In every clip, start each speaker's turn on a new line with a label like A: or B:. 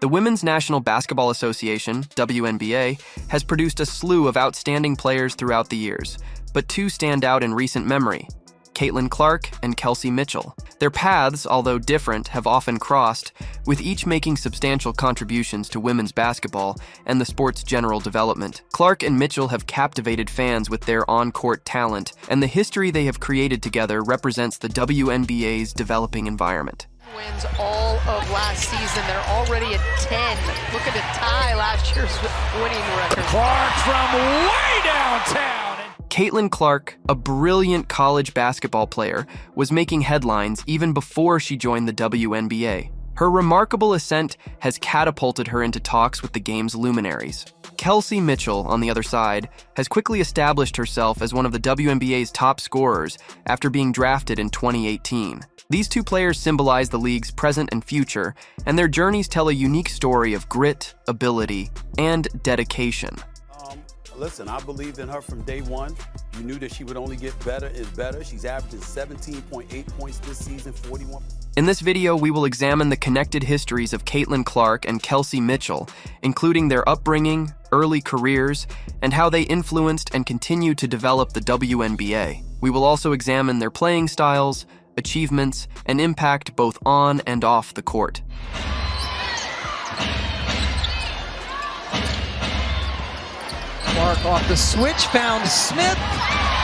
A: The Women's National Basketball Association, WNBA, has produced a slew of outstanding players throughout the years, but two stand out in recent memory: Caitlin Clark and Kelsey Mitchell. Their paths, although different, have often crossed, with each making substantial contributions to women's basketball and the sport's general development. Clark and Mitchell have captivated fans with their on-court talent, and the history they have created together represents the WNBA's developing environment.
B: Wins all of last season. They're already at 10. Looking to tie last year's winning record.
C: Clark from way downtown.
A: Caitlin Clark, a brilliant college basketball player, was making headlines even before she joined the WNBA. Her remarkable ascent has catapulted her into talks with the game's luminaries. Kelsey Mitchell, on the other side, has quickly established herself as one of the WNBA's top scorers after being drafted in 2018. These two players symbolize the league's present and future, and their journeys tell a unique story of grit, ability, and dedication.
D: Listen, I believed in her from day one. You knew that she would only get better and better. She's averaging 17.8 points this season, 41.
A: In this video, we will examine the connected histories of Caitlin Clark and Kelsey Mitchell, including their upbringing, early careers, and how they influenced and continue to develop the WNBA. We will also examine their playing styles, achievements, and impact both on and off the court.
B: Clark off the switch, found Smith,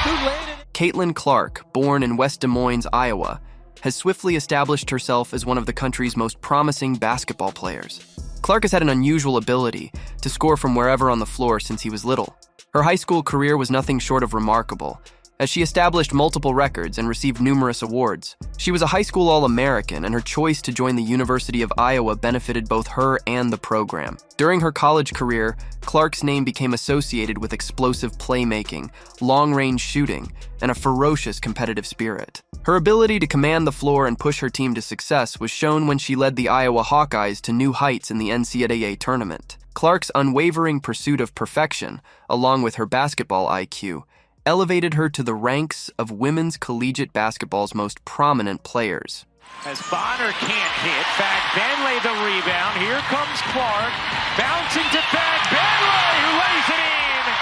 B: who laid it.
A: Caitlin Clark, born in West Des Moines, Iowa, has swiftly established herself as one of the country's most promising basketball players. Clark has had an unusual ability to score from wherever on the floor since he was little. Her high school career was nothing short of remarkable, as she established multiple records and received numerous awards. She was a high school All-American, and her choice to join the University of Iowa benefited both her and the program. During her college career, Clark's name became associated with explosive playmaking, long-range shooting, and a ferocious competitive spirit. Her ability to command the floor and push her team to success was shown when she led the Iowa Hawkeyes to new heights in the NCAA tournament. Clark's unwavering pursuit of perfection, along with her basketball IQ, elevated her to the ranks of women's collegiate basketball's most prominent players.
C: As Bonner can't hit, Fagbenle the rebound. Here comes Clark, bouncing to Fagbenle, who lays it in!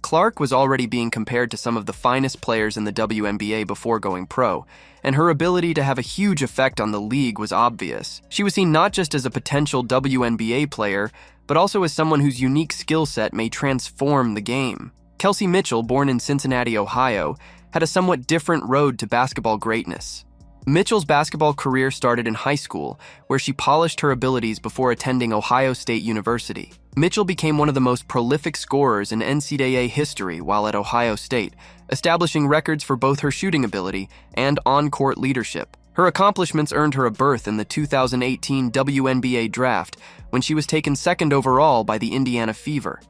A: Clark was already being compared to some of the finest players in the WNBA before going pro, and her ability to have a huge effect on the league was obvious. She was seen not just as a potential WNBA player, but also as someone whose unique skill set may transform the game. Kelsey Mitchell, born in Cincinnati, Ohio, had a somewhat different road to basketball greatness. Mitchell's basketball career started in high school, where she polished her abilities before attending Ohio State University. Mitchell became one of the most prolific scorers in NCAA history while at Ohio State, establishing records for both her shooting ability and on-court leadership. Her accomplishments earned her a berth in the 2018 WNBA draft, when she was taken second overall by the Indiana Fever.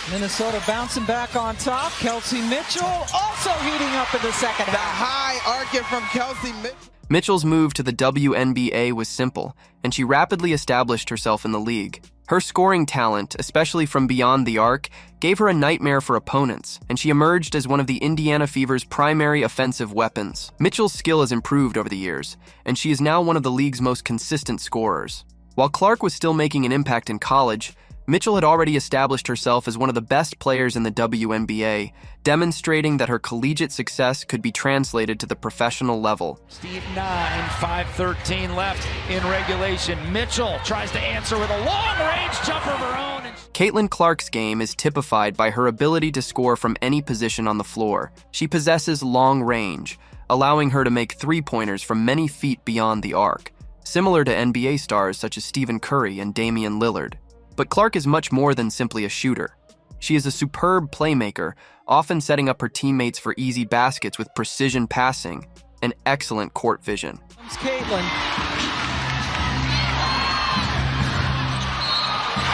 B: Minnesota bouncing back on top. Kelsey Mitchell also heating up in the second half.
E: The high arcing from Kelsey Mitchell.
A: Mitchell's move to the WNBA was simple, and she rapidly established herself in the league. Her scoring talent, especially from beyond the arc, gave her a nightmare for opponents, and she emerged as one of the Indiana Fever's primary offensive weapons. Mitchell's skill has improved over the years, and she is now one of the league's most consistent scorers. While Clark was still making an impact in college, Mitchell had already established herself as one of the best players in the WNBA, demonstrating that her collegiate success could be translated to the professional level.
C: Steve 9, 5:13 left in regulation. Mitchell tries to answer with a long-range jumper of her own.
A: Caitlin Clark's game is typified by her ability to score from any position on the floor. She possesses long range, allowing her to make three-pointers from many feet beyond the arc, similar to NBA stars such as Stephen Curry and Damian Lillard. But Clark is much more than simply a shooter. She is a superb playmaker, often setting up her teammates for easy baskets with precision passing and excellent court vision.
B: Comes Caitlin.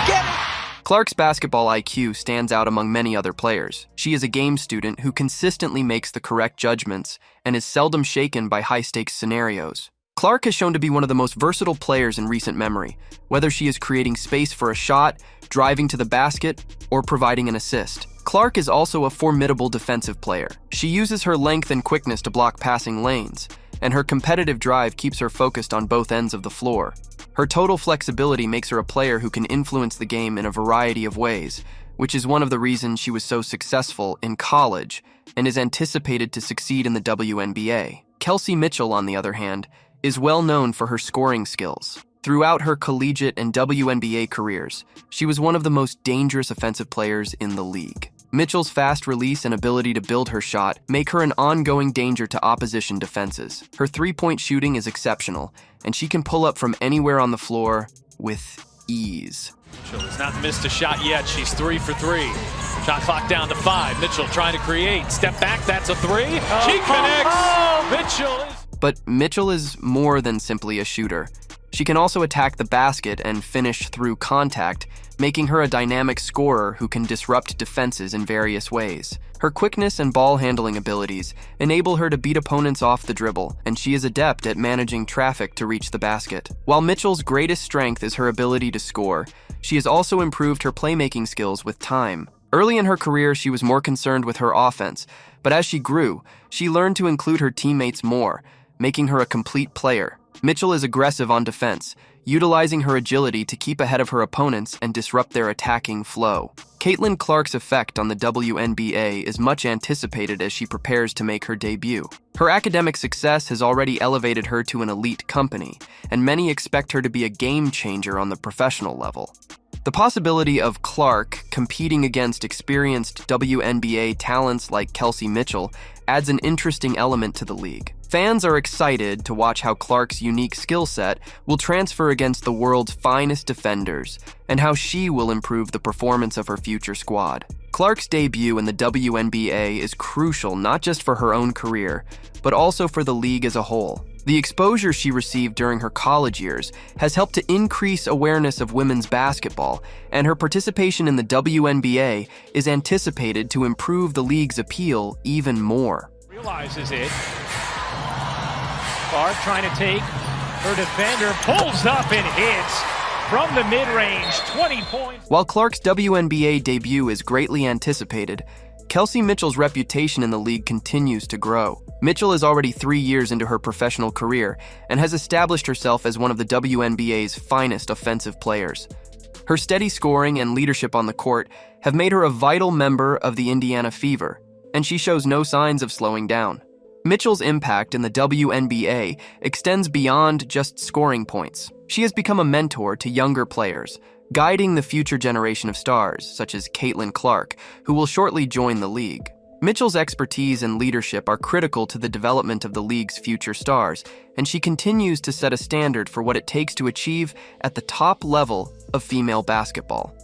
B: Get it!
A: Clark's basketball IQ stands out among many other players. She is a game student who consistently makes the correct judgments and is seldom shaken by high-stakes scenarios. Clark has shown to be one of the most versatile players in recent memory, whether she is creating space for a shot, driving to the basket, or providing an assist. Clark is also a formidable defensive player. She uses her length and quickness to block passing lanes, and her competitive drive keeps her focused on both ends of the floor. Her total flexibility makes her a player who can influence the game in a variety of ways, which is one of the reasons she was so successful in college and is anticipated to succeed in the WNBA. Kelsey Mitchell, on the other hand, is well known for her scoring skills. Throughout her collegiate and WNBA careers, she was one of the most dangerous offensive players in the league. Mitchell's fast release and ability to build her shot make her an ongoing danger to opposition defenses. Her three-point shooting is exceptional, and she can pull up from anywhere on the floor with ease.
C: Mitchell has not missed a shot yet. She's 3 for 3. Shot clock down to 5. Mitchell trying to create. Step back, that's a 3. She connects. Mitchell is...
A: But Mitchell is more than simply a shooter. She can also attack the basket and finish through contact, making her a dynamic scorer who can disrupt defenses in various ways. Her quickness and ball handling abilities enable her to beat opponents off the dribble, and she is adept at managing traffic to reach the basket. While Mitchell's greatest strength is her ability to score, she has also improved her playmaking skills with time. Early in her career, she was more concerned with her offense, but as she grew, she learned to include her teammates more, making her a complete player. Mitchell is aggressive on defense, utilizing her agility to keep ahead of her opponents and disrupt their attacking flow. Caitlin Clark's effect on the WNBA is much anticipated as she prepares to make her debut. Her academic success has already elevated her to an elite company, and many expect her to be a game changer on the professional level. The possibility of Clark competing against experienced WNBA talents like Kelsey Mitchell adds an interesting element to the league. Fans are excited to watch how Clark's unique skill set will transfer against the world's finest defenders and how she will improve the performance of her future squad. Clark's debut in the WNBA is crucial not just for her own career, but also for the league as a whole. The exposure she received during her college years has helped to increase awareness of women's basketball, and her participation in the WNBA is anticipated to improve the league's appeal even more.
C: Realizes it. Clark trying to take her defender, pulls up and hits from the mid-range, 20 points.
A: While Clark's WNBA debut is greatly anticipated, Kelsey Mitchell's reputation in the league continues to grow. Mitchell is already 3 years into her professional career and has established herself as one of the WNBA's finest offensive players. Her steady scoring and leadership on the court have made her a vital member of the Indiana Fever, and she shows no signs of slowing down. Mitchell's impact in the WNBA extends beyond just scoring points. She has become a mentor to younger players, guiding the future generation of stars, such as Caitlin Clark, who will shortly join the league. Mitchell's expertise and leadership are critical to the development of the league's future stars, and she continues to set a standard for what it takes to achieve at the top level of female basketball.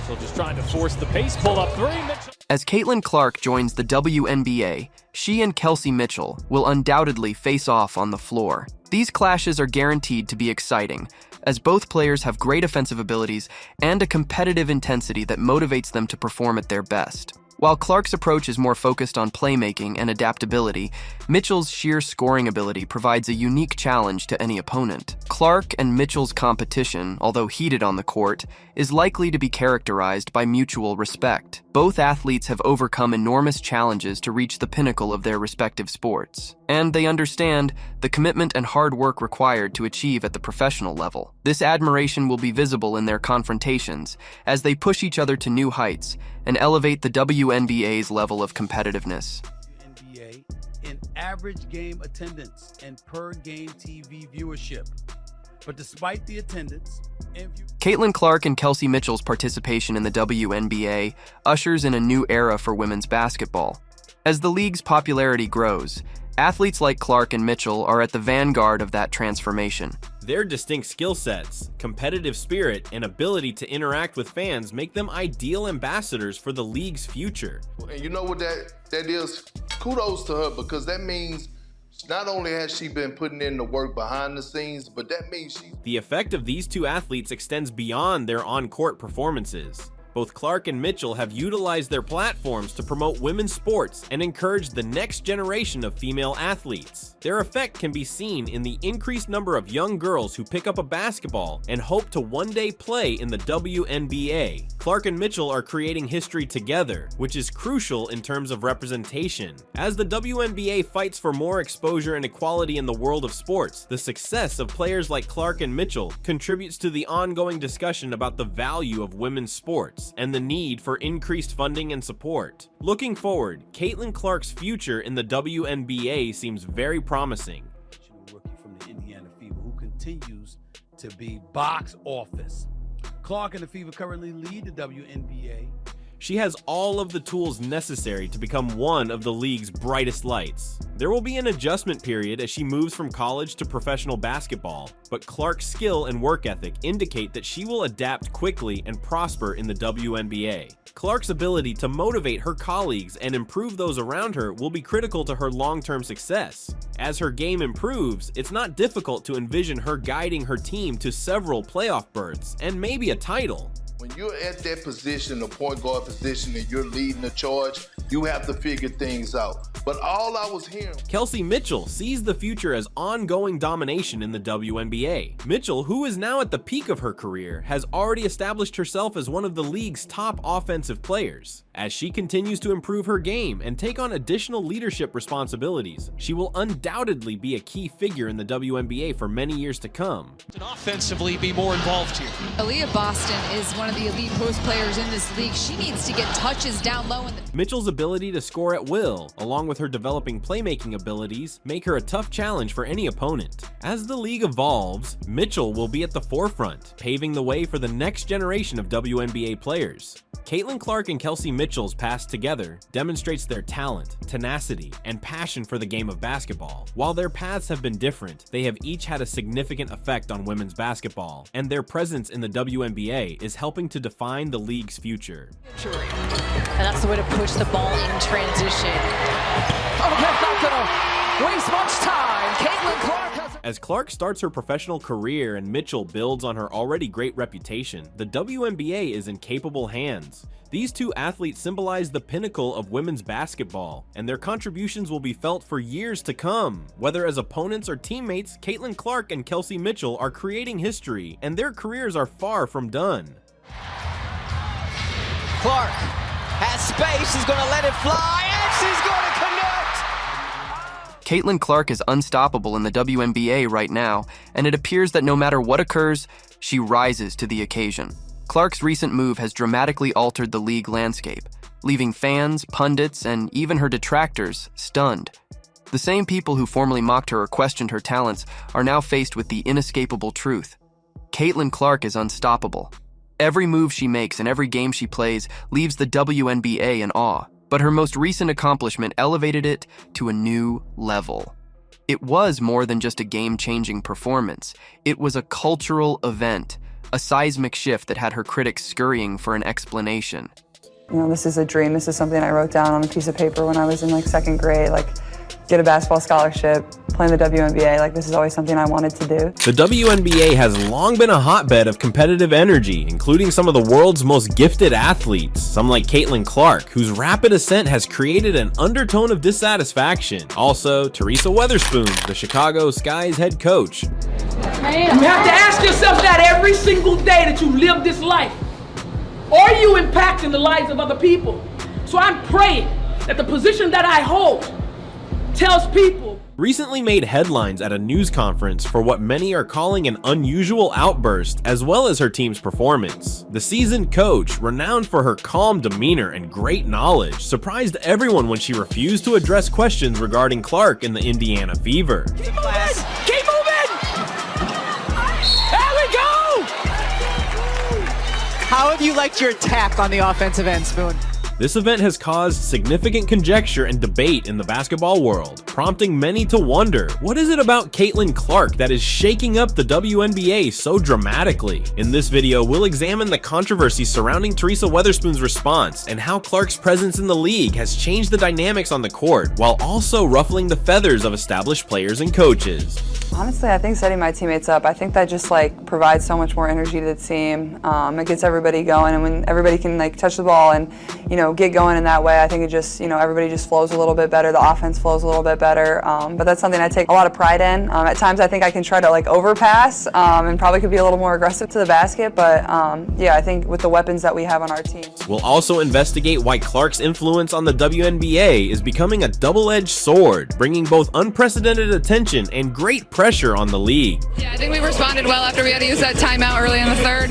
C: So just trying to force the pace, pull up 3. Mitchell.
A: As Caitlin Clark joins the WNBA, she and Kelsey Mitchell will undoubtedly face off on the floor. These clashes are guaranteed to be exciting, as both players have great offensive abilities and a competitive intensity that motivates them to perform at their best. While Clark's approach is more focused on playmaking and adaptability, Mitchell's sheer scoring ability provides a unique challenge to any opponent. Clark and Mitchell's competition, although heated on the court, is likely to be characterized by mutual respect. Both athletes have overcome enormous challenges to reach the pinnacle of their respective sports, and they understand the commitment and hard work required to achieve at the professional level. This admiration will be visible in their confrontations as they push each other to new heights and elevate the WNBA's level of competitiveness.
D: WNBA in average game attendance and per game TV viewership. But despite the attendance and
A: Caitlin Clark and Kelsey Mitchell's participation in the WNBA ushers in a new era for women's basketball. As the league's popularity grows, athletes like Clark and Mitchell are at the vanguard of that transformation.
F: Their distinct skill sets, competitive spirit, and ability to interact with fans make them ideal ambassadors for the league's future.
G: And you know what that is? Kudos to her, because that means not only has she been putting in the work behind the scenes, but that means
F: The effect of these two athletes extends beyond their on-court performances. Both Clark and Mitchell have utilized their platforms to promote women's sports and encourage the next generation of female athletes. Their effect can be seen in the increased number of young girls who pick up a basketball and hope to one day play in the WNBA. Clark and Mitchell are creating history together, which is crucial in terms of representation. As the WNBA fights for more exposure and equality in the world of sports, the success of players like Clark and Mitchell contributes to the ongoing discussion about the value of women's sports and the need for increased funding and support. Looking forward, Caitlin Clark's future in the WNBA seems very promising.
D: Rookie from the Indiana Fever who continues to be box office. Clark and the Fever currently lead the WNBA.
F: She has all of the tools necessary to become one of the league's brightest lights. There will be an adjustment period as she moves from college to professional basketball, but Clark's skill and work ethic indicate that she will adapt quickly and prosper in the WNBA. Clark's ability to motivate her colleagues and improve those around her will be critical to her long-term success. As her game improves, it's not difficult to envision her guiding her team to several playoff berths and maybe a title.
G: When you're at that position, the point guard position, and you're leading the charge, you have to figure things out. But all I was hearing...
F: Kelsey Mitchell sees the future as ongoing domination in the WNBA. Mitchell, who is now at the peak of her career, has already established herself as one of the league's top offensive players. As she continues to improve her game and take on additional leadership responsibilities, she will undoubtedly be a key figure in the WNBA for many years to come.
C: And offensively be more involved here.
H: Aaliyah Boston is one of the elite post players in this league. She needs to get touches down low.
F: Mitchell's ability to score at will, along with her developing playmaking abilities, make her a tough challenge for any opponent. As the league evolves, Mitchell will be at the forefront, paving the way for the next generation of WNBA players. Caitlin Clark and Kelsey Mitchell's past together demonstrates their talent, tenacity, and passion for the game of basketball. While their paths have been different, they have each had a significant effect on women's basketball, and their presence in the WNBA is helping to define the league's future.
B: And that's the way to push the ball in transition. Oh, that's not gonna waste much time. Caitlin Clark has...
F: As Clark starts her professional career and Mitchell builds on her already great reputation, the WNBA is in capable hands. These two athletes symbolize the pinnacle of women's basketball, and their contributions will be felt for years to come. Whether as opponents or teammates, Caitlin Clark and Kelsey Mitchell are creating history, and their careers are far from done.
E: Clark has space, she's going to let it fly, and she's going to connect!
A: Caitlin Clark is unstoppable in the WNBA right now, and it appears that no matter what occurs, she rises to the occasion. Clark's recent move has dramatically altered the league landscape, leaving fans, pundits, and even her detractors stunned. The same people who formerly mocked her or questioned her talents are now faced with the inescapable truth. Caitlin Clark is unstoppable. Every move she makes and every game she plays leaves the WNBA in awe, but her most recent accomplishment elevated it to a new level. It was more than just a game-changing performance. It was a cultural event, a seismic shift that had her critics scurrying for an explanation.
I: You know, this is a dream. This is something I wrote down on a piece of paper when I was in second grade, get a basketball scholarship, play in the WNBA. This is always something I wanted to do.
F: The WNBA has long been a hotbed of competitive energy, including some of the world's most gifted athletes, some like Caitlin Clark, whose rapid ascent has created an undertone of dissatisfaction. Also, Teresa Weatherspoon, the Chicago Sky's head coach.
J: You have to ask yourself that every single day that you live this life. Are you impacting the lives of other people? So I'm praying that the position that I hold tells people.
F: Recently made headlines at a news conference for what many are calling an unusual outburst, as well as her team's performance. The seasoned coach, renowned for her calm demeanor and great knowledge, surprised everyone when she refused to address questions regarding Clark and the Indiana Fever.
J: Keep moving! Keep moving! There we go!
B: How have you liked your attack on the offensive end, Spoon?
F: This event has caused significant conjecture and debate in the basketball world, prompting many to wonder, what is it about Caitlin Clark that is shaking up the WNBA so dramatically? In this video, we'll examine the controversy surrounding Teresa Weatherspoon's response and how Clark's presence in the league has changed the dynamics on the court, while also ruffling the feathers of established players and coaches.
I: Honestly, I think setting my teammates up, I think that just like provides so much more energy to the team. It gets everybody going, and when everybody can like touch the ball and, you know, get going in that way, I think it just, you know, everybody just flows a little bit better. The offense flows a little bit better. But that's something I take a lot of pride in. At times I think I can try to like overpass and probably could be a little more aggressive to the basket, but yeah, I think with the weapons that we have on our team.
F: We'll also investigate why Clark's influence on the WNBA is becoming a double-edged sword, bringing both unprecedented attention and great pressure on the league.
H: Yeah, I think we responded well after we had to use that timeout early in the third.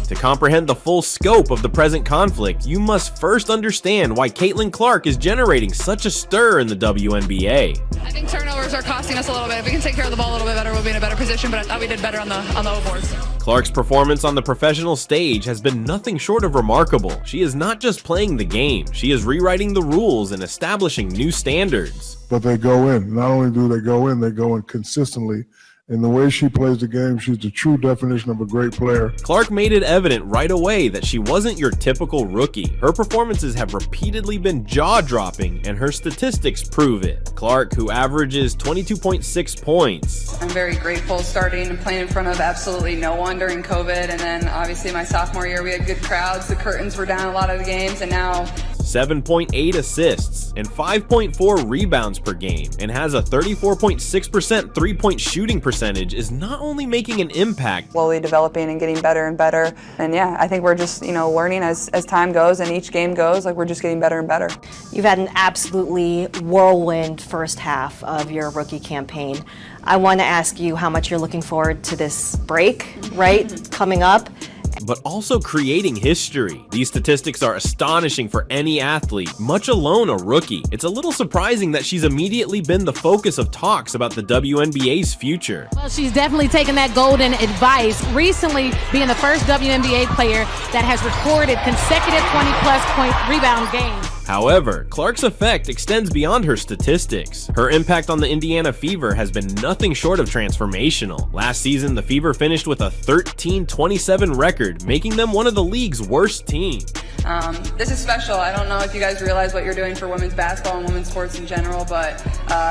F: To comprehend the full scope of the present conflict, you must first understand why Caitlin Clark is generating such a stir in the WNBA.
H: I think turnovers are costing us a little bit. If we can take care of the ball a little bit better, we'll be in a better position, but I thought we did better on the O boards.
F: Clark's performance on the professional stage has been nothing short of remarkable. She is not just playing the game, she is rewriting the rules and establishing new standards.
K: But they go in. Not only do they go in consistently. And the way she plays the game, she's the true definition of a great player.
F: Clark made it evident right away that she wasn't your typical rookie. Her performances have repeatedly been jaw-dropping, and her statistics prove it. Clark, who averages 22.6 points.
I: I'm very grateful starting and playing in front of absolutely no one during COVID, and then obviously my sophomore year we had good crowds, the curtains were down a lot of the games, and now
F: 7.8 assists and 5.4 rebounds per game, and has a 34.6% three-point shooting percentage, is not only making an impact,
I: slowly developing and getting better and better. And yeah, I think we're just, you know, learning as time goes and each game goes, like we're just getting better and better.
L: You've had an absolutely whirlwind first half of your rookie campaign. I want to ask you how much you're looking forward to this break, right, coming up,
F: but also creating history. These statistics are astonishing for any athlete, much alone a rookie. It's a little surprising that she's immediately been the focus of talks about the WNBA's future.
M: Well, she's definitely taken that golden advice, recently being the first WNBA player that has recorded consecutive 20-plus point rebound games.
F: However, Clark's effect extends beyond her statistics. Her impact on the Indiana Fever has been nothing short of transformational. Last season, the Fever finished with a 13-27 record, making them one of the league's worst teams.
I: This is special. I don't know if you guys realize what you're doing for women's basketball and women's sports in general, but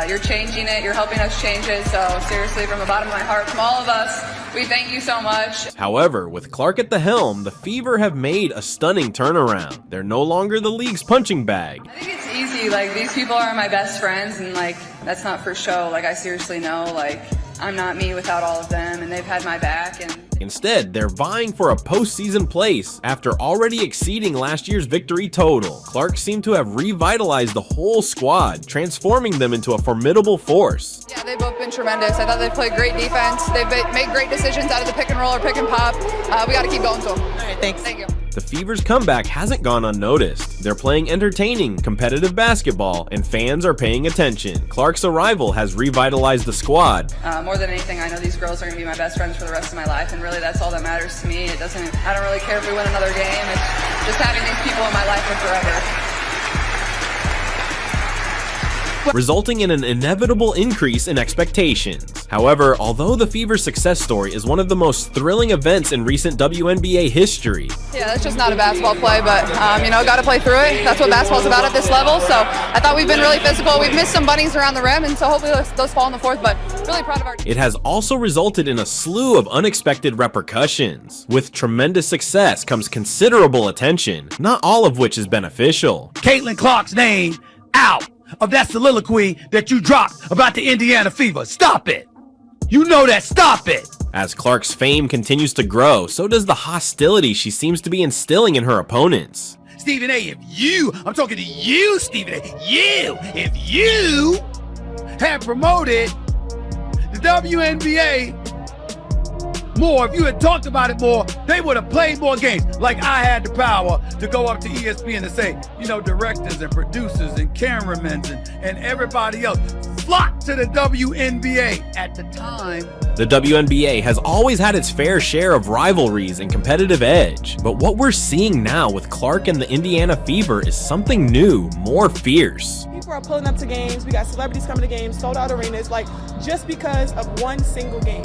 I: you're changing it. You're helping us change it. So seriously, from the bottom of my heart, from all of us, we thank you so much.
F: However, with Clark at the helm, the Fever have made a stunning turnaround. They're no longer the league's punching bag.
I: I think it's easy. Like, these people are my best friends, and like, that's not for show. Like, I seriously know, like, I'm not me without all of them, and they've had my back. And
F: instead, they're vying for a postseason place after already exceeding last year's victory total. Clark seemed to have revitalized the whole squad, transforming them into a formidable force.
H: Yeah, they've both been tremendous. I thought they played great defense. They've made great decisions out of the pick and roll or pick and pop. We got to keep going to them.
L: All right, thanks.
H: Thank you.
F: The Fever's comeback hasn't gone unnoticed. They're playing entertaining, competitive basketball, and fans are paying attention. Clark's arrival has revitalized the squad.
I: More than anything, I know these girls are going to be my best friends for the rest of my life, and really that's all that matters to me. I don't really care if we win another game. It's just having these people in my life for forever.
F: Resulting in an inevitable increase in expectations. However, although the Fever's success story is one of the most thrilling events in recent WNBA history.
H: Yeah, that's just not a basketball play, but you know, got to play through it. That's what basketball's about at this level. So I thought we've been really physical. We've missed some bunnies around the rim, and so hopefully those fall in the fourth, but really proud of our team.
F: It has also resulted in a slew of unexpected repercussions. With tremendous success comes considerable attention, not all of which is beneficial.
N: Caitlin Clark's name out of that soliloquy that you dropped about the Indiana Fever. Stop it. You know that. Stop it.
F: As Clark's fame continues to grow, so does the hostility she seems to be instilling in her opponents.
N: Stephen A., I'm talking to you, Stephen A., if you had promoted the WNBA more, if you had talked about it more, they would have played more games. Like I had the power to go up to ESPN and say, you know, directors and producers and cameramen and everybody else flock to the WNBA. At the time,
F: the WNBA has always had its fair share of rivalries and competitive edge, but what we're seeing now with Clark and the Indiana Fever is something new, more fierce.
O: People are pulling up to games, we got celebrities coming to games, sold out arenas, like just because of one single game.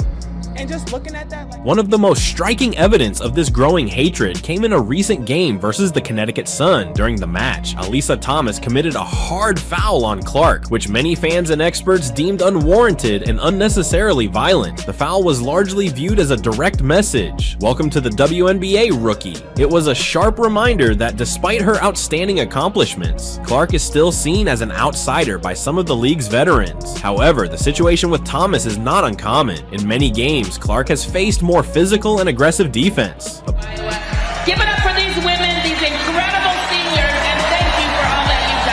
O: And just looking at that, like,
F: one of the most striking evidence of this growing hatred came in a recent game versus the Connecticut Sun. During the match, Alyssa Thomas committed a hard foul on Clark, which many fans and experts deemed unwarranted and unnecessarily violent. The foul was largely viewed as a direct message: welcome to the WNBA, rookie. It was a sharp reminder that despite her outstanding accomplishments, Clark is still seen as an outsider by some of the league's veterans. However, the situation with Thomas is not uncommon. In many games, Clark has faced more physical and aggressive defense.
P: Give it up for these women, these incredible seniors, and thank you for all that you've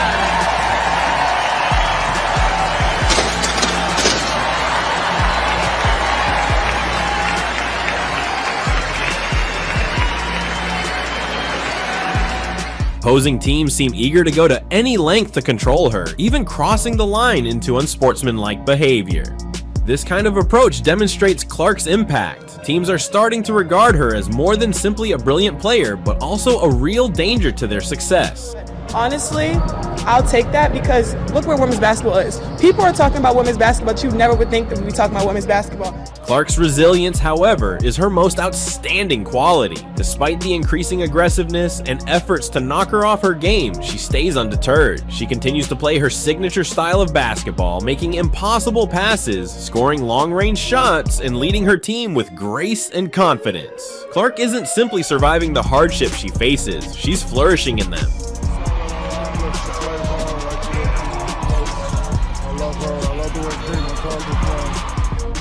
F: done. Opposing teams seem eager to go to any length to control her, even crossing the line into unsportsmanlike behavior. This kind of approach demonstrates Clark's impact. Teams are starting to regard her as more than simply a brilliant player, but also a real danger to their success.
O: honestly, I'll take that because look where women's basketball is. People are talking about women's basketball, but you never would think that we'd be talking about women's basketball.
F: Clark's resilience, however, is her most outstanding quality. Despite the increasing aggressiveness and efforts to knock her off her game, she stays undeterred. She continues to play her signature style of basketball, making impossible passes, scoring long-range shots, and leading her team with grace and confidence. Clark isn't simply surviving the hardships she faces, she's flourishing in them.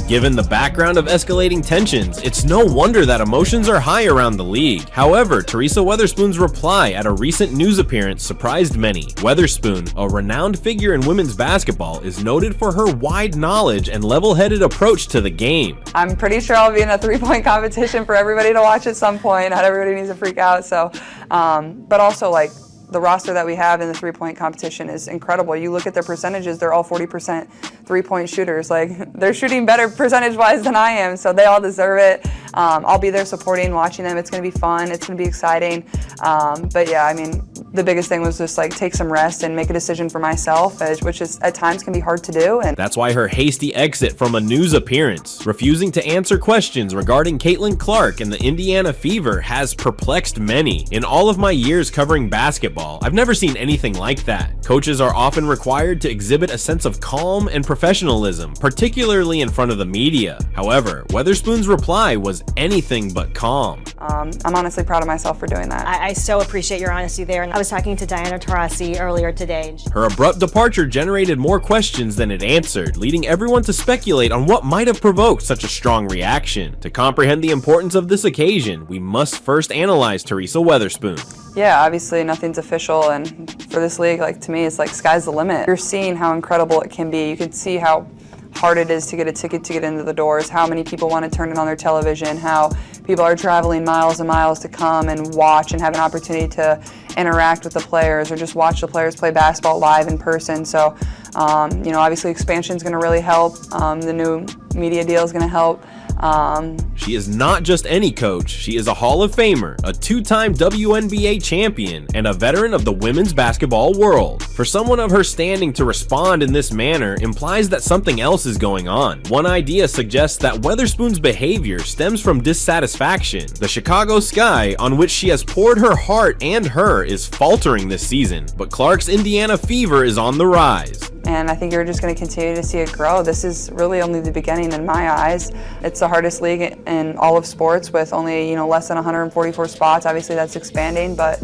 F: Given the background of escalating tensions, it's no wonder that emotions are high around the league. However, Teresa Weatherspoon's reply at a recent news appearance surprised many. Weatherspoon, a renowned figure in women's basketball, is noted for her wide knowledge and level-headed approach to the game.
I: I'm pretty sure I'll be in a three-point competition for everybody to watch at some point. Not everybody needs to freak out. So, but also like, the roster that we have in the three-point competition is incredible. You look at their percentages, they're all 40% three-point shooters. Like, they're shooting better percentage-wise than I am, so they all deserve it. I'll be there supporting, watching them. It's going to be fun. It's going to be exciting. But yeah, I mean, the biggest thing was just like take some rest and make a decision for myself, which is at times can be hard to do. And
F: that's why her hasty exit from a news appearance, refusing to answer questions regarding Caitlin Clark and the Indiana Fever, has perplexed many. In all of my years covering basketball, I've never seen anything like that. Coaches are often required to exhibit a sense of calm and professionalism, particularly in front of the media. However, Weatherspoon's reply was anything but calm.
I: I'm honestly proud of myself for doing that.
L: I so appreciate your honesty there. And I was talking to Diana Taurasi earlier today.
F: Her abrupt departure generated more questions than it answered, leading everyone to speculate on what might have provoked such a strong reaction. To comprehend the importance of this occasion, we must first analyze Teresa Weatherspoon.
I: Yeah, obviously nothing's official, and for this league, like, to me, it's like sky's the limit. You're seeing how incredible it can be. You can see how hard it is to get a ticket to get into the doors, how many people want to turn it on their television, how people are traveling miles and miles to come and watch and have an opportunity to interact with the players or just watch the players play basketball live in person. So, you know, obviously expansion is going to really help. The new media deal is going to help.
F: She is not just any coach, she is a Hall of Famer, a two-time WNBA champion, and a veteran of the women's basketball world. For someone of her standing to respond in this manner implies that something else is going on. One idea suggests that Weatherspoon's behavior stems from dissatisfaction. The Chicago Sky, on which she has poured her heart and her, is faltering this season, but Clark's Indiana Fever is on the rise.
I: And I think you're just going to continue to see it grow. This is really only the beginning in my eyes. It's the hardest league in all of sports with only, you know, less than 144 spots. Obviously that's expanding, but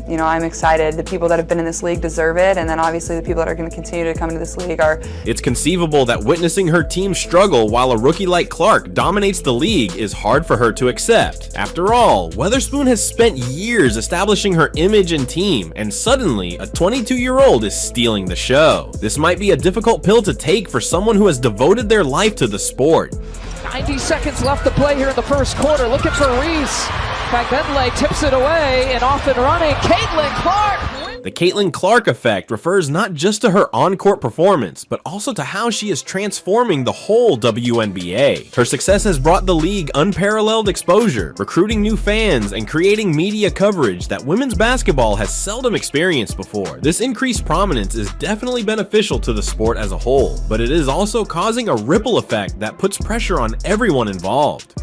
I: you know, I'm excited. The people that have been in this league deserve it, and then obviously the people that are going to continue to come into this league are.
F: It's conceivable that witnessing her team struggle while a rookie like Clark dominates the league is hard for her to accept. After all, Weatherspoon has spent years establishing her image and team, and suddenly a 22-year-old is stealing the show. This might be a difficult pill to take for someone who has devoted their life to the sport.
B: 90 seconds left to play here in the first quarter. Looking for Reese. Bentley tips it away and off and running. Caitlin Clark.
F: The Caitlin Clark effect refers not just to her on-court performance, but also to how she is transforming the whole WNBA. Her success has brought the league unparalleled exposure, recruiting new fans, and creating media coverage that women's basketball has seldom experienced before. This increased prominence is definitely beneficial to the sport as a whole, but it is also causing a ripple effect that puts pressure on everyone involved.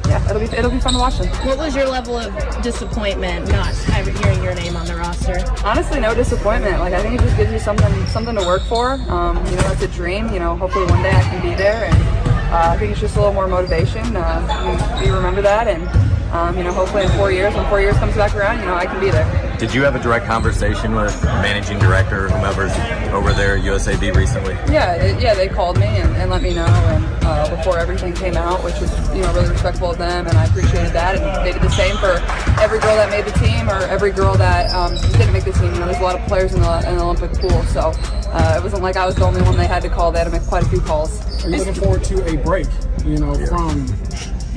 I: Yeah, it'll be fun to watch them.
P: What was your level of disappointment not hearing your name on the roster?
I: Honestly, no disappointment. Like, I think it just gives you something to work for. You know, it's a dream. You know, hopefully one day I can be there, and I think it's just a little more motivation. You remember that, and you know, hopefully in 4 years, when 4 years comes back around, you know, I can be there.
Q: Did you have a direct conversation with managing director or whomever's over there at USAB recently?
I: Yeah, they called me and let me know, and before everything came out, which was, you know, really respectful of them, and I appreciated that. And they did the same for every girl that made the team or every girl that didn't make the team. You know, there's a lot of players in the Olympic pool, so it wasn't like I was the only one they had to call. They had to make quite a few calls.
R: Are you looking forward to a break, you know, from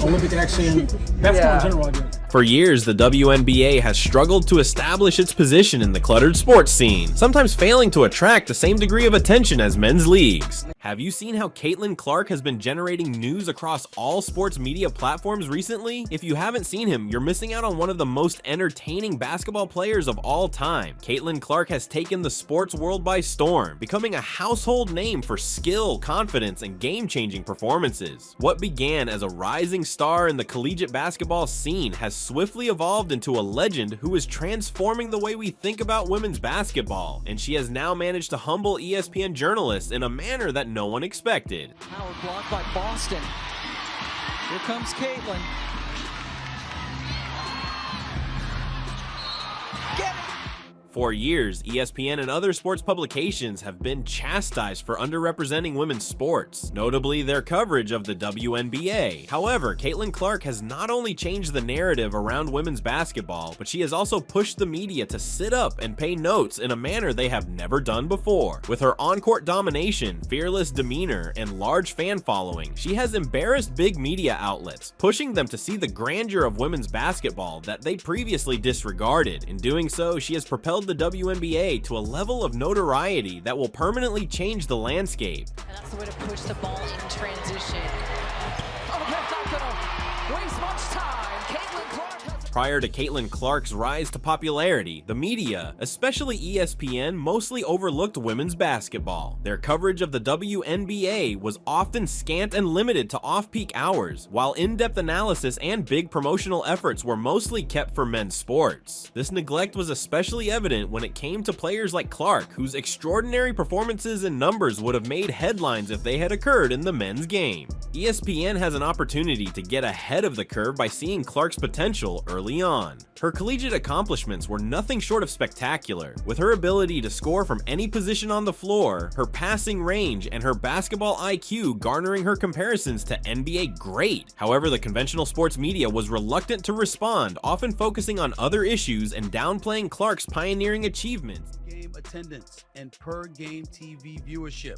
R: Olympic action, basketball in general, I guess?
F: For years, the WNBA has struggled to establish its position in the cluttered sports scene, sometimes failing to attract the same degree of attention as men's leagues. Have you seen how Caitlin Clark has been generating news across all sports media platforms recently? If you haven't seen him, you're missing out on one of the most entertaining basketball players of all time. Caitlin Clark has taken the sports world by storm, becoming a household name for skill, confidence, and game-changing performances. What began as a rising star in the collegiate basketball scene has swiftly evolved into a legend who is transforming the way we think about women's basketball, and she has now managed to humble ESPN journalists in a manner that no one expected.
B: Howard blocked by Boston. Here comes Caitlin.
F: For years, ESPN and other sports publications have been chastised for underrepresenting women's sports, notably their coverage of the WNBA. However, Caitlin Clark has not only changed the narrative around women's basketball, but she has also pushed the media to sit up and pay notes in a manner they have never done before. With her on-court domination, fearless demeanor, and large fan following, she has embarrassed big media outlets, pushing them to see the grandeur of women's basketball that they previously disregarded. In doing so, she has propelled the WNBA to a level of notoriety that will permanently change the landscape.
B: And that's the way to push the ball in transition. Oh, that's not gonna waste much time. Caitlin Clark has...
F: Prior to Caitlin Clark's rise to popularity, the media, especially ESPN, mostly overlooked women's basketball. Their coverage of the WNBA was often scant and limited to off-peak hours, while in-depth analysis and big promotional efforts were mostly kept for men's sports. This neglect was especially evident when it came to players like Clark, whose extraordinary performances and numbers would have made headlines if they had occurred in the men's game. ESPN has an opportunity to get ahead of the curve by seeing Clark's potential early on. Her collegiate accomplishments were nothing short of spectacular, with her ability to score from any position on the floor, her passing range, and her basketball IQ garnering her comparisons to NBA great. However, the conventional sports media was reluctant to respond, often focusing on other issues and downplaying Clark's pioneering achievements.
D: Game attendance and per game TV viewership.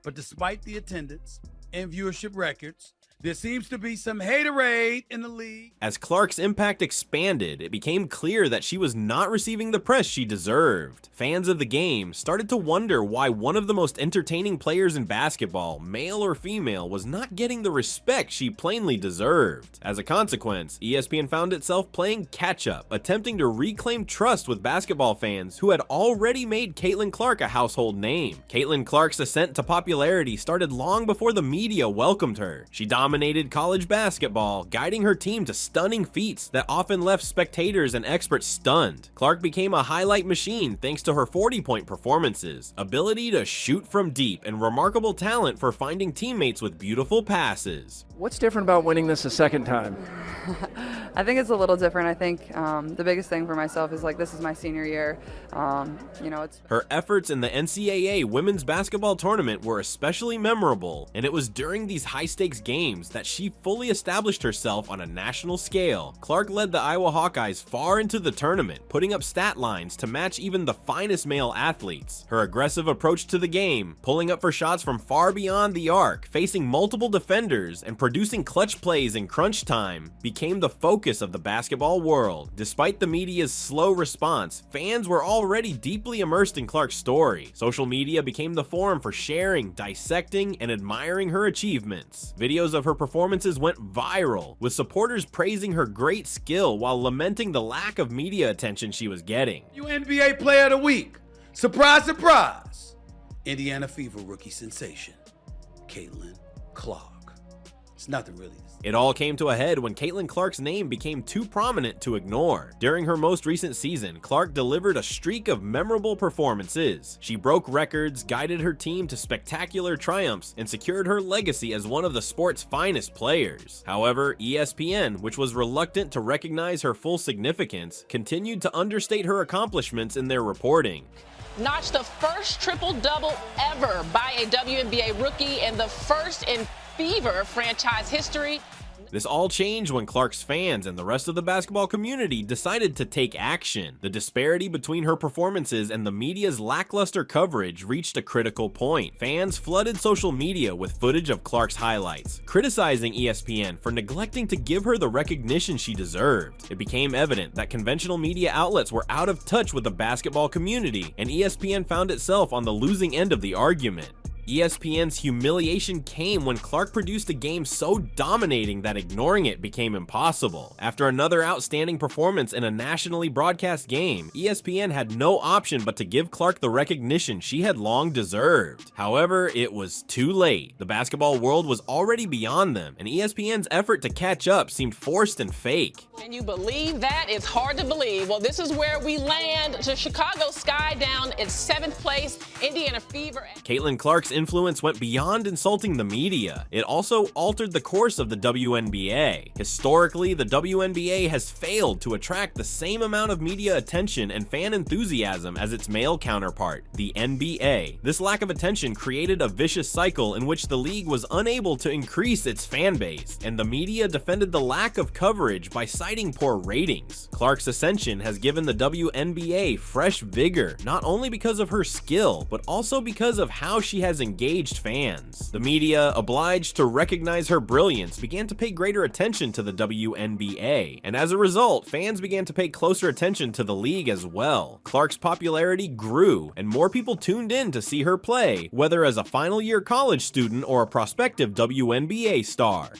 D: But despite the attendance and viewership records, there seems to be some haterade in the league.
F: As Clark's impact expanded, it became clear that she was not receiving the press she deserved. Fans of the game started to wonder why one of the most entertaining players in basketball, male or female, was not getting the respect she plainly deserved. As a consequence, ESPN found itself playing catch-up, attempting to reclaim trust with basketball fans who had already made Caitlin Clark a household name. Caitlin Clark's ascent to popularity started long before the media welcomed her. She dominated college basketball, guiding her team to stunning feats that often left spectators and experts stunned. Clark became a highlight machine thanks to her 40-point performances, ability to shoot from deep, and remarkable talent for finding teammates with beautiful passes.
S: What's different about winning this a second time?
I: I think it's a little different. I think the biggest thing for myself is, like, this is my senior year. You know, it's...
F: Her efforts in the NCAA women's basketball tournament were especially memorable, and it was during these high-stakes games games that she fully established herself on a national scale. Clark led the Iowa Hawkeyes far into the tournament, putting up stat lines to match even the finest male athletes. Her aggressive approach to the game, pulling up for shots from far beyond the arc, facing multiple defenders, and producing clutch plays in crunch time, became the focus of the basketball world. Despite the media's slow response, fans were already deeply immersed in Clark's story. Social media became the forum for sharing, dissecting, and admiring her achievements. Videos of her performances went viral, with supporters praising her great skill while lamenting the lack of media attention she was getting.
D: WNBA Player of the Week. Surprise, surprise. Indiana Fever rookie sensation, Caitlin Clark. It's nothing really.
F: It all came to a head when Caitlin Clark's name became too prominent to ignore. During her most recent season, Clark delivered a streak of memorable performances. She broke records, guided her team to spectacular triumphs, and secured her legacy as one of the sport's finest players. However, ESPN, which was reluctant to recognize her full significance, continued to understate her accomplishments in their reporting.
P: Notched the first triple-double ever by a WNBA rookie and the first in Fever franchise history.
F: This all changed when Clark's fans and the rest of the basketball community decided to take action. The disparity between her performances and the media's lackluster coverage reached a critical point. Fans flooded social media with footage of Clark's highlights, criticizing ESPN for neglecting to give her the recognition she deserved. It became evident that conventional media outlets were out of touch with the basketball community, and ESPN found itself on the losing end of the argument. ESPN's humiliation came when Clark produced a game so dominating that ignoring it became impossible. After another outstanding performance in a nationally broadcast game, ESPN had no option but to give Clark the recognition she had long deserved. However, it was too late. The basketball world was already beyond them, and ESPN's effort to catch up seemed forced and fake.
P: Can you believe that? It's hard to believe. Well, this is where we land to Chicago Sky down in 7th place, Indiana Fever.
F: Caitlin Clark's influence went beyond insulting the media. It also altered the course of the WNBA. Historically, the WNBA has failed to attract the same amount of media attention and fan enthusiasm as its male counterpart, the NBA. This lack of attention created a vicious cycle in which the league was unable to increase its fan base, and the media defended the lack of coverage by citing poor ratings. Clark's ascension has given the WNBA fresh vigor, not only because of her skill, but also because of how she has engaged fans. The media, obliged to recognize her brilliance, began to pay greater attention to the WNBA, and as a result, fans began to pay closer attention to the league as well. Clark's popularity grew, and more people tuned in to see her play, whether as a final-year college student or a prospective WNBA star.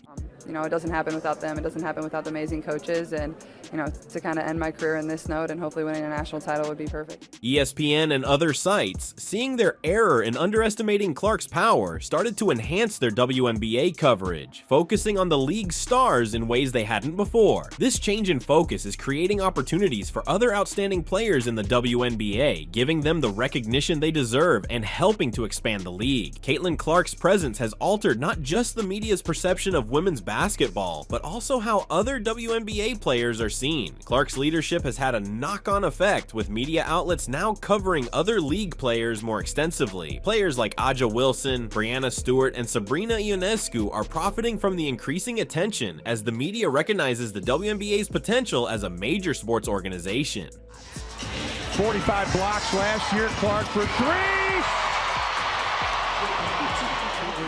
I: You know, it doesn't happen without them. It doesn't happen without the amazing coaches. And, you know, to kind of end my career in this note and hopefully winning a national title would be perfect.
F: ESPN and other sites, seeing their error in underestimating Clark's power, started to enhance their WNBA coverage, focusing on the league's stars in ways they hadn't before. This change in focus is creating opportunities for other outstanding players in the WNBA, giving them the recognition they deserve and helping to expand the league. Caitlin Clark's presence has altered not just the media's perception of women's basketball, but also how other WNBA players are seen. Clark's leadership has had a knock-on effect, with media outlets now covering other league players more extensively. Players like Aja Wilson, Brianna Stewart, and Sabrina Ionescu are profiting from the increasing attention as the media recognizes the WNBA's potential as a major sports organization.
T: 45 blocks last year, Clark for 3!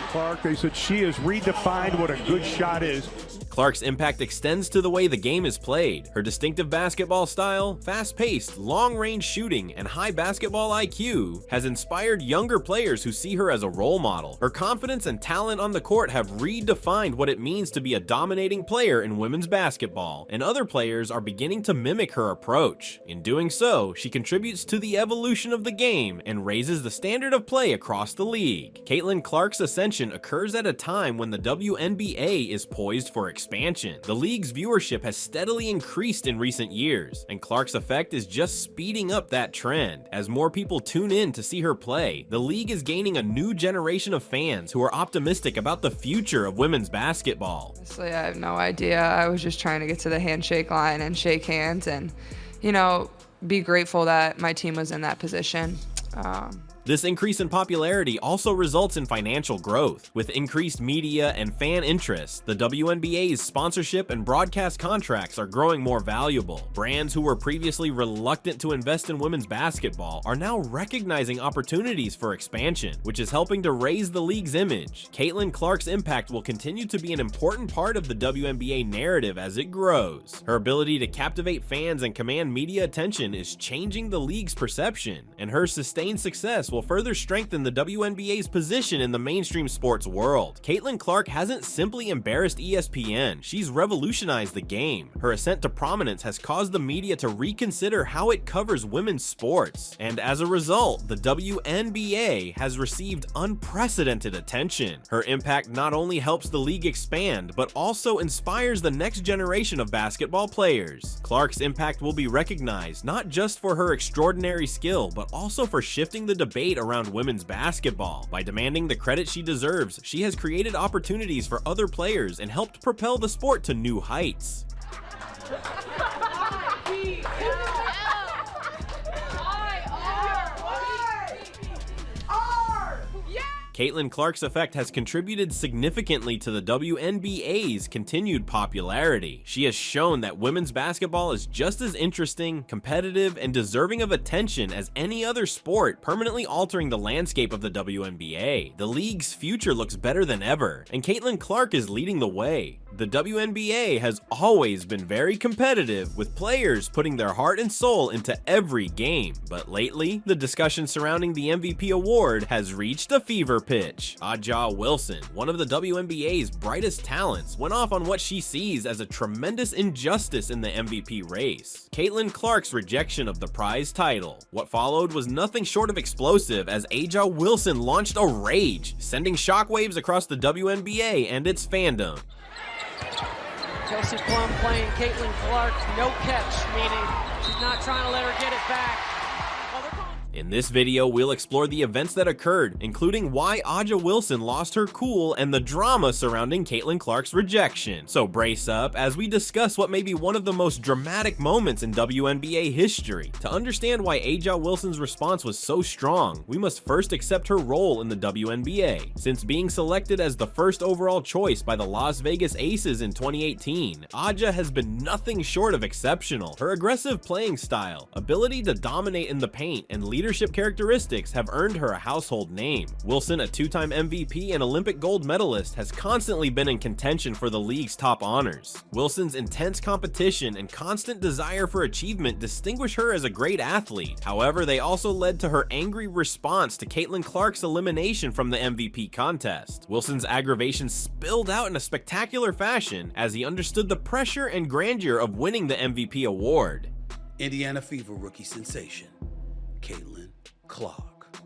T: Clark, they said she has redefined what a good shot is.
F: Clark's impact extends to the way the game is played. Her distinctive basketball style, fast-paced, long-range shooting, and high basketball IQ has inspired younger players who see her as a role model. Her confidence and talent on the court have redefined what it means to be a dominating player in women's basketball, and other players are beginning to mimic her approach. In doing so, she contributes to the evolution of the game and raises the standard of play across the league. Caitlin Clark's ascension occurs at a time when the WNBA is poised for expansion. The league's viewership has steadily increased in recent years, and Clark's effect is just speeding up that trend. As more people tune in to see her play, the league is gaining a new generation of fans who are optimistic about the future of women's basketball.
I: Honestly, I have no idea. I was just trying to get to the handshake line and shake hands and, you know, be grateful that my team was in that position.
F: This increase in popularity also results in financial growth. With increased media and fan interest, the WNBA's sponsorship and broadcast contracts are growing more valuable. Brands who were previously reluctant to invest in women's basketball are now recognizing opportunities for expansion, which is helping to raise the league's image. Caitlin Clark's impact will continue to be an important part of the WNBA narrative as it grows. Her ability to captivate fans and command media attention is changing the league's perception, and her sustained success will further strengthen the WNBA's position in the mainstream sports world. Caitlin Clark hasn't simply embarrassed ESPN, she's revolutionized the game. Her ascent to prominence has caused the media to reconsider how it covers women's sports, and as a result, the WNBA has received unprecedented attention. Her impact not only helps the league expand, but also inspires the next generation of basketball players. Clark's impact will be recognized not just for her extraordinary skill, but also for shifting the debate around women's basketball. By demanding the credit she deserves, she has created opportunities for other players and helped propel the sport to new heights. Caitlin Clark's effect has contributed significantly to the WNBA's continued popularity. She has shown that women's basketball is just as interesting, competitive, and deserving of attention as any other sport, permanently altering the landscape of the WNBA. The league's future looks better than ever, and Caitlin Clark is leading the way. The WNBA has always been very competitive, with players putting their heart and soul into every game. But lately, the discussion surrounding the MVP award has reached a fever pitch. Aja Wilson, one of the WNBA's brightest talents, went off on what she sees as a tremendous injustice in the MVP race: Caitlin Clark's rejection of the prize title. What followed was nothing short of explosive, as Aja Wilson launched a rage, sending shockwaves across the WNBA and its fandom.
B: Kelsey Plum playing Caitlin Clark, no catch, meaning she's not trying to let her get it back.
F: In this video, we'll explore the events that occurred, including why Aja Wilson lost her cool and the drama surrounding Caitlin Clark's rejection. So brace up as we discuss what may be one of the most dramatic moments in WNBA history. To understand why Aja Wilson's response was so strong, we must first accept her role in the WNBA. Since being selected as the first overall choice by the Las Vegas Aces in 2018, Aja has been nothing short of exceptional. Her aggressive playing style, ability to dominate in the paint, and leadership characteristics have earned her a household name. Wilson, a two-time MVP and Olympic gold medalist, has constantly been in contention for the league's top honors. Wilson's intense competition and constant desire for achievement distinguish her as a great athlete. However, they also led to her angry response to Caitlin Clark's elimination from the MVP contest. Wilson's aggravation spilled out in a spectacular fashion as he understood the pressure and grandeur of winning the MVP award.
D: Indiana Fever rookie sensation, Caitlin Clark.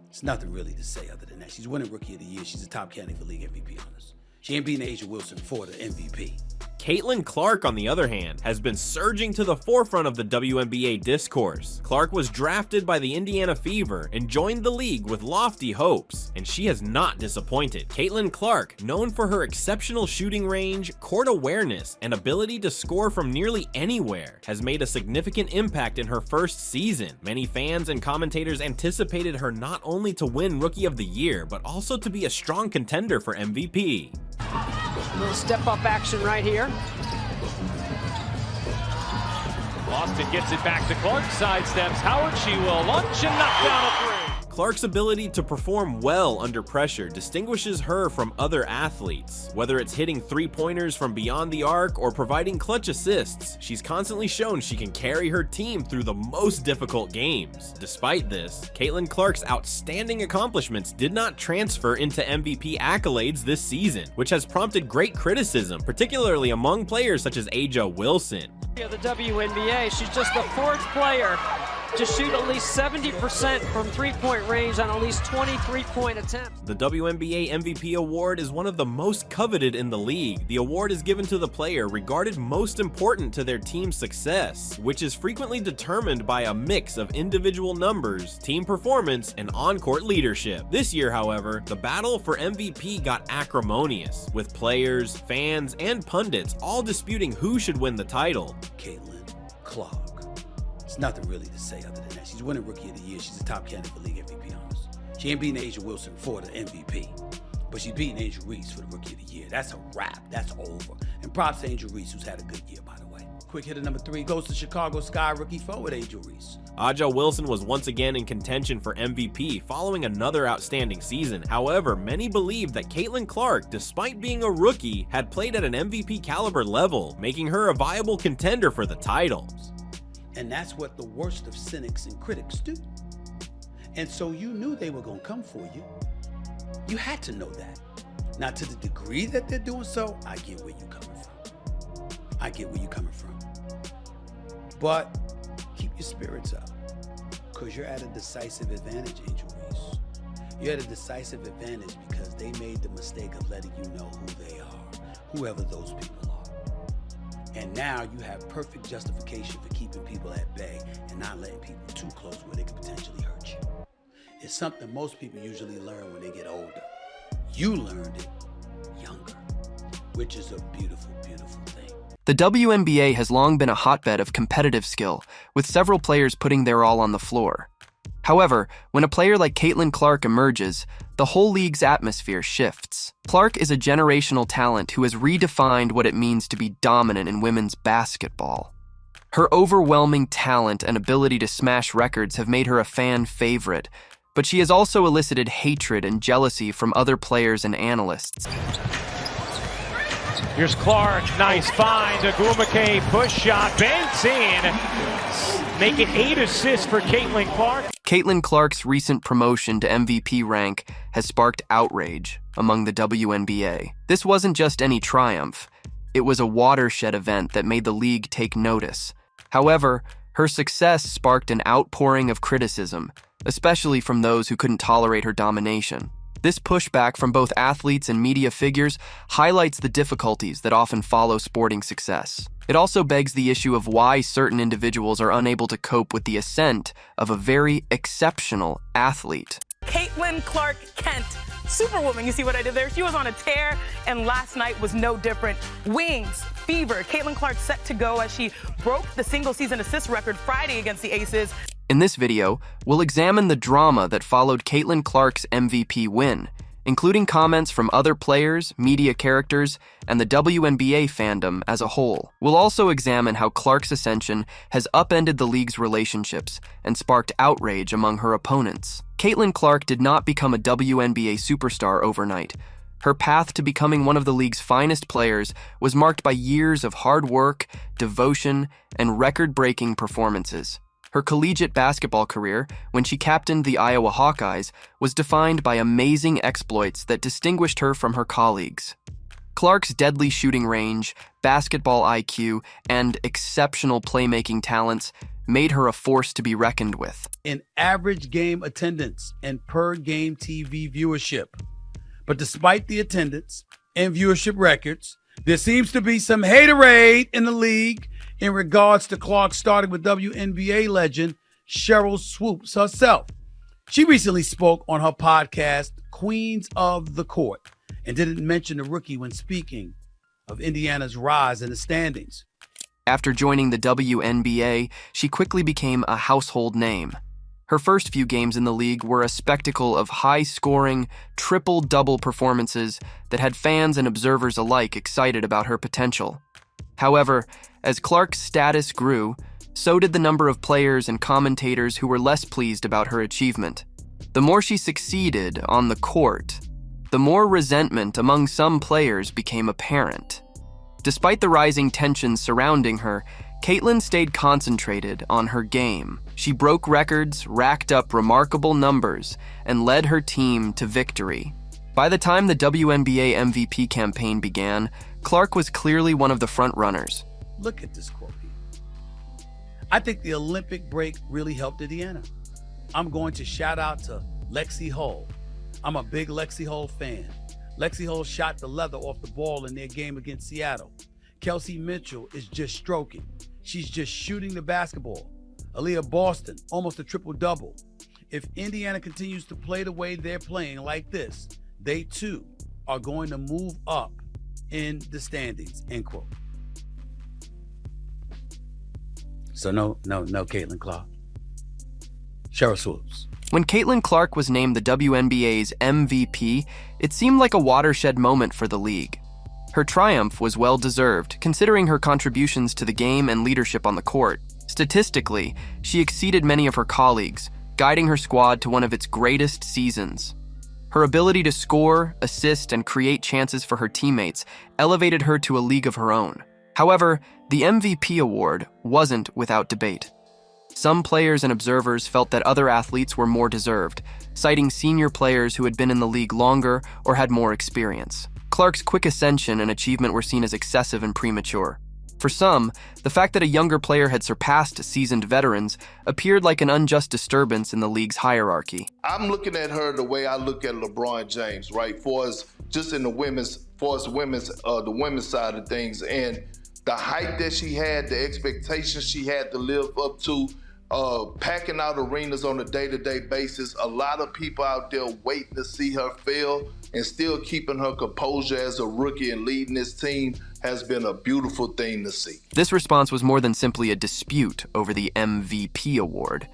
D: It's nothing really to say other than that. She's winning Rookie of the Year. She's a top candidate for league MVP honors. She ain't beating Aja Wilson for the MVP.
F: Caitlin Clark, on the other hand, has been surging to the forefront of the WNBA discourse. Clark was drafted by the Indiana Fever and joined the league with lofty hopes, and she has not disappointed. Caitlin Clark, known for her exceptional shooting range, court awareness, and ability to score from nearly anywhere, has made a significant impact in her first season. Many fans and commentators anticipated her not only to win Rookie of the Year, but also to be a strong contender for MVP.
B: A little step-up action right here.
C: Austin gets it back to Clark, sidesteps Howard, she will launch and knock down a three.
F: Clark's ability to perform well under pressure distinguishes her from other athletes. Whether it's hitting three-pointers from beyond the arc or providing clutch assists, she's constantly shown she can carry her team through the most difficult games. Despite this, Caitlin Clark's outstanding accomplishments did not transfer into MVP accolades this season, which has prompted great criticism, particularly among players such as Aja Wilson.
B: The WNBA, she's just the fourth player to shoot at least 70% from three-point range on at least 20 three-point attempts.
F: The WNBA MVP award is one of the most coveted in the league. The award is given to the player regarded most important to their team's success, which is frequently determined by a mix of individual numbers, team performance, and on-court leadership. This year, however, the battle for MVP got acrimonious, with players, fans, and pundits all disputing who should win the title.
D: Caitlin Clark. It's nothing really to say other than that. She's winning Rookie of the Year. She's a top candidate for league MVP honors. She ain't beating Asia Wilson for the MVP, but she's beating Angel Reese for the Rookie of the Year. That's a wrap. That's over. And props to Angel Reese, who's had a good year, by the way. Quick hitter number 3 goes to Chicago Sky rookie forward Angel Reese.
F: Aja Wilson was once again in contention for MVP following another outstanding season. However, many believe that Caitlin Clark, despite being a rookie, had played at an MVP caliber level, making her a viable contender for the title.
D: And that's what the worst of cynics and critics do. And so you knew they were going to come for you. You had to know that. Now, to the degree that they're doing so, I get where you're coming from. I get where you're coming from. But keep your spirits up, because you're at a decisive advantage, Angel Reese. You're at a decisive advantage because they made the mistake of letting you know who they are, whoever those people are. And now you have perfect justification for keeping people at bay and not letting people too close where they could potentially hurt you. It's something most people usually learn when they get older. You learned it younger, which is a beautiful, beautiful thing.
A: The WNBA has long been a hotbed of competitive skill, with several players putting their all on the floor. However, when a player like Caitlin Clark emerges, the whole league's atmosphere shifts. Clark is a generational talent who has redefined what it means to be dominant in women's basketball. Her overwhelming talent and ability to smash records have made her a fan favorite, but she has also elicited hatred and jealousy from other players and analysts.
C: Here's Clark, nice find, Agumake push shot, banks in, make it 8 assists for Caitlin Clark.
A: Caitlin Clark's recent promotion to MVP rank has sparked outrage among the WNBA. This wasn't just any triumph, it was a watershed event that made the league take notice. However, her success sparked an outpouring of criticism, especially from those who couldn't tolerate her domination. This pushback from both athletes and media figures highlights the difficulties that often follow sporting success. It also begs the issue of why certain individuals are unable to cope with the ascent of a very exceptional athlete.
U: Caitlin Clark Kent, superwoman. You see what I did there? She was on a tear, and last night was no different. Wings, fever. Caitlin Clark set to go as she broke the single-season assist record Friday against the Aces.
A: In this video, we'll examine the drama that followed Caitlin Clark's MVP win, including comments from other players, media characters, and the WNBA fandom as a whole. We'll also examine how Clark's ascension has upended the league's relationships and sparked outrage among her opponents. Caitlin Clark did not become a WNBA superstar overnight. Her path to becoming one of the league's finest players was marked by years of hard work, devotion, and record-breaking performances. Her collegiate basketball career, when she captained the Iowa Hawkeyes, was defined by amazing exploits that distinguished her from her colleagues. Clark's deadly shooting range, basketball IQ, and exceptional playmaking talents made her a force to be reckoned with.
D: In average game attendance and per game TV viewership. But despite the attendance and viewership records, there seems to be some haterade in the league in regards to Clark, starting with WNBA legend Cheryl Swoops herself. She recently spoke on her podcast, Queens of the Court, and didn't mention the rookie when speaking of Indiana's rise in the standings.
A: After joining the WNBA, she quickly became a household name. Her first few games in the league were a spectacle of high-scoring, triple-double performances that had fans and observers alike excited about her potential. However, as Clark's status grew, so did the number of players and commentators who were less pleased about her achievement. The more she succeeded on the court, the more resentment among some players became apparent. Despite the rising tensions surrounding her, Caitlin stayed concentrated on her game. She broke records, racked up remarkable numbers, and led her team to victory. By the time the WNBA MVP campaign began, Clark was clearly one of the front runners.
D: Look at this quote here. I think the Olympic break really helped Indiana. I'm going to shout out to Lexi Hull. I'm a big Lexi Hull fan. Lexi Hull shot the leather off the ball in their game against Seattle. Kelsey Mitchell is just stroking. She's just shooting the basketball. Aaliyah Boston, almost a triple-double. If Indiana continues to play the way they're playing like this, they too are going to move up in the standings, end quote. So no, Caitlin Clark. Cheryl Swoops.
A: When Caitlin Clark was named the WNBA's MVP, it seemed like a watershed moment for the league. Her triumph was well-deserved, considering her contributions to the game and leadership on the court. Statistically, she exceeded many of her colleagues, guiding her squad to one of its greatest seasons. Her ability to score, assist, and create chances for her teammates elevated her to a league of her own. However, the MVP award wasn't without debate. Some players and observers felt that other athletes were more deserved, citing senior players who had been in the league longer or had more experience. Clark's quick ascension and achievement were seen as excessive and premature. For some, the fact that a younger player had surpassed seasoned veterans appeared like an unjust disturbance in the league's hierarchy.
G: I'm looking at her the way I look at LeBron James, right? For us, just in the women's side of things, and the height that she had, the expectations she had to live up to, packing out arenas on a day-to-day basis. A lot of people out there waiting to see her fail, and still keeping her composure as a rookie and leading this team has been a beautiful thing to see.
A: This response was more than simply a dispute over the MVP award.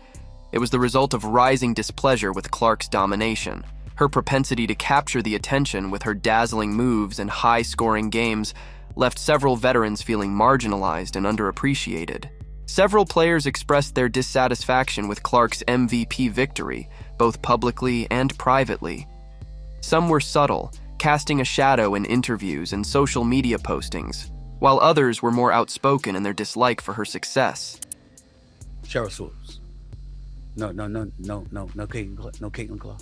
A: It was the result of rising displeasure with Clark's domination. Her propensity to capture the attention with her dazzling moves and high-scoring games left several veterans feeling marginalized and underappreciated. Several players expressed their dissatisfaction with Clark's MVP victory, both publicly and privately. Some were subtle, casting a shadow in interviews and social media postings, while others were more outspoken in their dislike for her success.
D: Cheryl Swoops. No, Caitlin Clark.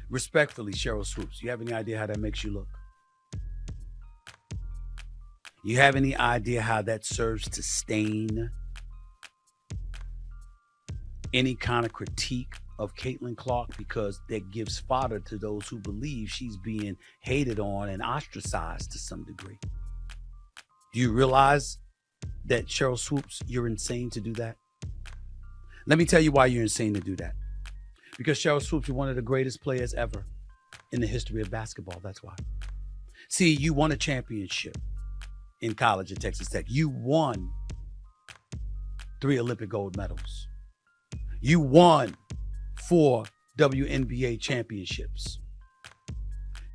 D: Respectfully, Cheryl Swoops, you have any idea how that makes you look? You have any idea how that serves to stain any kind of critique of Caitlin Clark, because that gives fodder to those who believe she's being hated on and ostracized to some degree? Do you realize that, Cheryl Swoops, you're insane to do that? Let me tell you why you're insane to do that. Because Cheryl Swoops, you're one of the greatest players ever in the history of basketball. That's why. See, you won a championship in college at Texas Tech. You won 3 Olympic gold medals. You won 4 WNBA championships.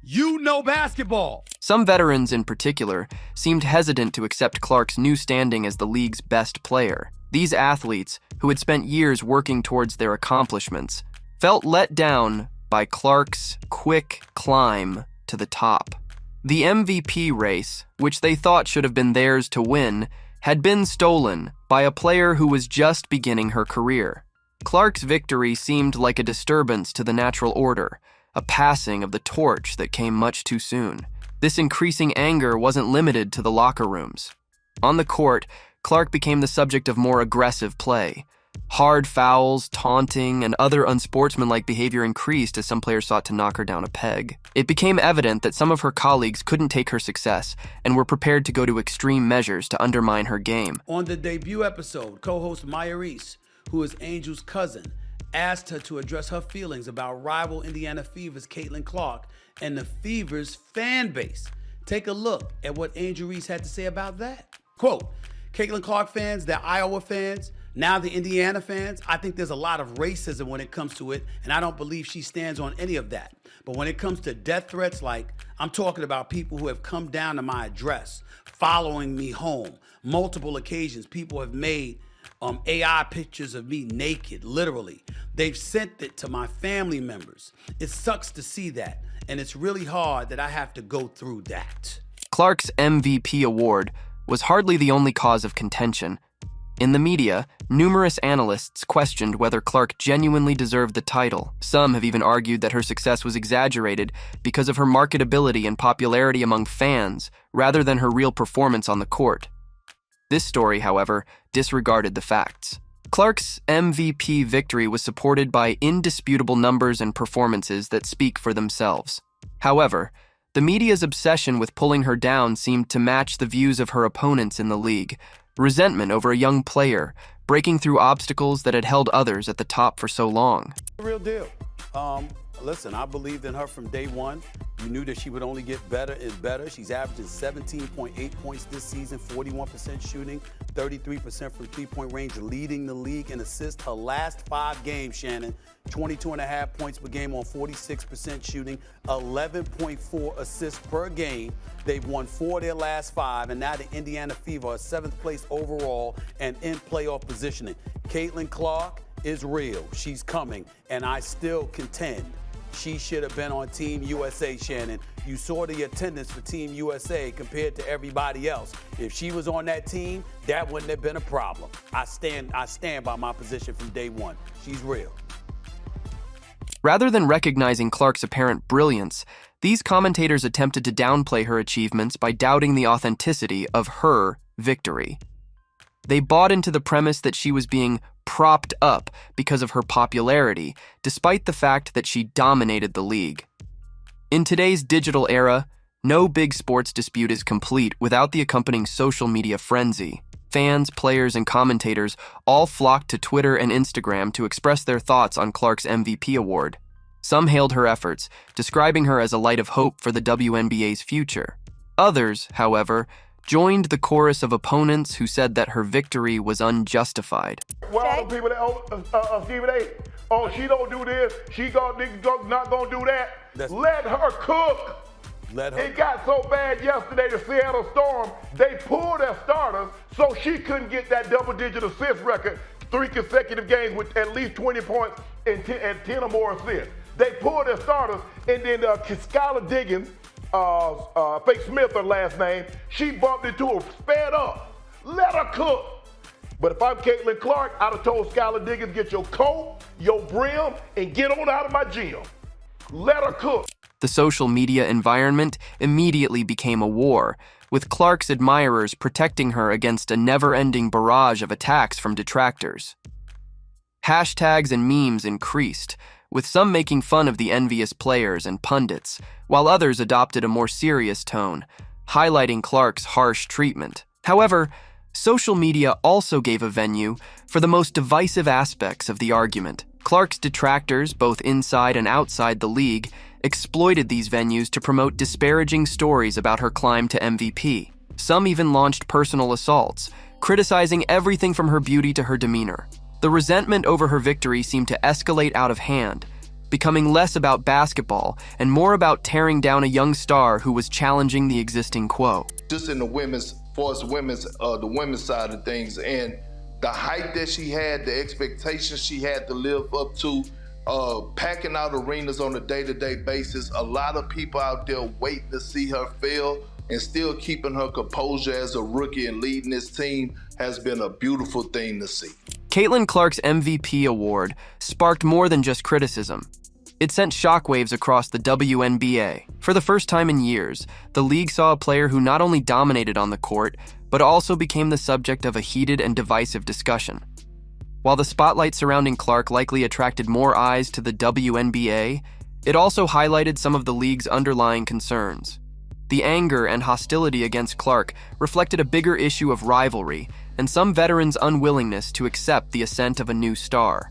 D: You know basketball.
A: Some veterans in particular seemed hesitant to accept Clark's new standing as the league's best player. These athletes, who had spent years working towards their accomplishments, felt let down by Clark's quick climb to the top. The MVP race, which they thought should have been theirs to win, had been stolen by a player who was just beginning her career. Clark's victory seemed like a disturbance to the natural order, a passing of the torch that came much too soon. This increasing anger wasn't limited to the locker rooms. On the court, Clark became the subject of more aggressive play. Hard fouls, taunting, and other unsportsmanlike behavior increased as some players sought to knock her down a peg. It became evident that some of her colleagues couldn't take her success and were prepared to go to extreme measures to undermine her game.
D: On the debut episode, co-host Maya Reese, who is Angel's cousin, asked her to address her feelings about rival Indiana Fever's Caitlin Clark and the Fever's fan base. Take a look at what Angel Reese had to say about that. Quote, Caitlin Clark fans, they're Iowa fans, now the Indiana fans, I think there's a lot of racism when it comes to it, and I don't believe she stands on any of that. But when it comes to death threats, like, I'm talking about people who have come down to my address, following me home. Multiple occasions, people have made AI pictures of me naked, literally. They've sent it to my family members. It sucks to see that, and it's really hard that I have to go through that.
A: Clark's MVP award was hardly the only cause of contention. In the media, numerous analysts questioned whether Clark genuinely deserved the title. Some have even argued that her success was exaggerated because of her marketability and popularity among fans, rather than her real performance on the court. This story, however, disregarded the facts. Clark's MVP victory was supported by indisputable numbers and performances that speak for themselves. However, the media's obsession with pulling her down seemed to match the views of her opponents in the league. Resentment over a young player, breaking through obstacles that had held others at the top for so long.
V: The real deal.
D: Listen, I believed in her from day one. You knew that she would only get better and better. She's averaging 17.8 points this season, 41% shooting, 33% from three-point range, leading the league in assists. Her last 5 games, Shannon, 22.5 points per game on 46% shooting, 11.4 assists per game. They've won 4 of their last 5, and now the Indiana Fever are 7th place overall and in playoff positioning. Caitlin Clark is real. She's coming, and I still contend she should have been on Team USA, Shannon. You saw the attendance for Team USA compared to everybody else. If she was on that team, that wouldn't have been a problem. I stand by my position from day one. She's real.
A: Rather than recognizing Clark's apparent brilliance, these commentators attempted to downplay her achievements by doubting the authenticity of her victory. They bought into the premise that she was being propped up because of her popularity, despite the fact that she dominated the league. In today's digital era, no big sports dispute is complete without the accompanying social media frenzy. Fans, players, and commentators all flocked to Twitter and Instagram to express their thoughts on Clark's MVP award. Some hailed her efforts, describing her as a light of hope for the WNBA's future. Others, however, joined the chorus of opponents who said that her victory was unjustified.
E: Well, all the people that, Stephen A., oh, she don't do this, she not gonna do that. Let her cook. It got so bad yesterday, the Seattle Storm, they pulled their starters so she couldn't get that double-digit assist record 3 consecutive games with at least 20 points and 10 or more assists. They pulled their starters, and then Skylar Diggins, Fake Smith, her last name, she bumped into her, sped up. Let her cook. But if I'm Caitlin Clark, I'd have told Skylar Diggins, get your coat, your brim, and get on out of my gym. Let her cook.
A: The social media environment immediately became a war, with Clark's admirers protecting her against a never-ending barrage of attacks from detractors. Hashtags and memes increased, with some making fun of the envious players and pundits, while others adopted a more serious tone, highlighting Clark's harsh treatment. However, social media also gave a venue for the most divisive aspects of the argument. Clark's detractors, both inside and outside the league, exploited these venues to promote disparaging stories about her climb to MVP. Some even launched personal assaults, criticizing everything from her beauty to her demeanor. The resentment over her victory seemed to escalate out of hand, becoming less about basketball and more about tearing down a young star who was challenging the existing quo.
G: Just in the women's side of things, and the height that she had, the expectations she had to live up to, packing out arenas on a day-to-day basis. A lot of people out there waiting to see her fail, and still keeping her composure as a rookie and leading this team has been a beautiful thing to see.
A: Caitlin Clark's MVP award sparked more than just criticism. It sent shockwaves across the WNBA. For the first time in years, the league saw a player who not only dominated on the court, but also became the subject of a heated and divisive discussion. While the spotlight surrounding Clark likely attracted more eyes to the WNBA, it also highlighted some of the league's underlying concerns. The anger and hostility against Clark reflected a bigger issue of rivalry and some veterans' unwillingness to accept the ascent of a new star.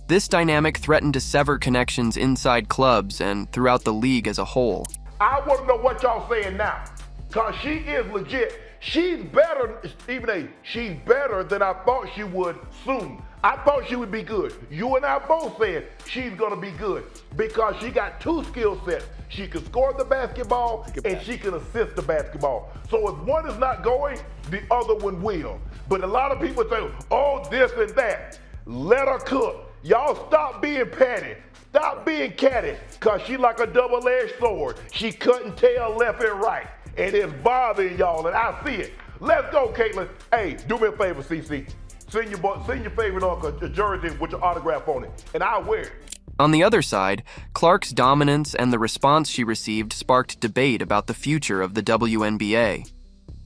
A: This dynamic threatened to sever connections inside clubs and throughout the league as a whole.
E: I want to know what y'all saying now, because she is legit. She's better, Stephen A., she's better than I thought she would soon. I thought she would be good. You and I both said she's going to be good because she got 2 skill sets. She can score the basketball and she can assist the basketball. So if one is not going, the other one will. But a lot of people say, oh, this and that. Let her cook. Y'all stop being petty. Stop being catty, because she like a double-edged sword. She cutting tail left and right, and it's bothering y'all, and I see it. Let's go, Caitlin. Hey, do me a favor, CC. Send your favorite uncle a jersey with your autograph on it, and I'll wear it.
A: On the other side, Clark's dominance and the response she received sparked debate about the future of the WNBA.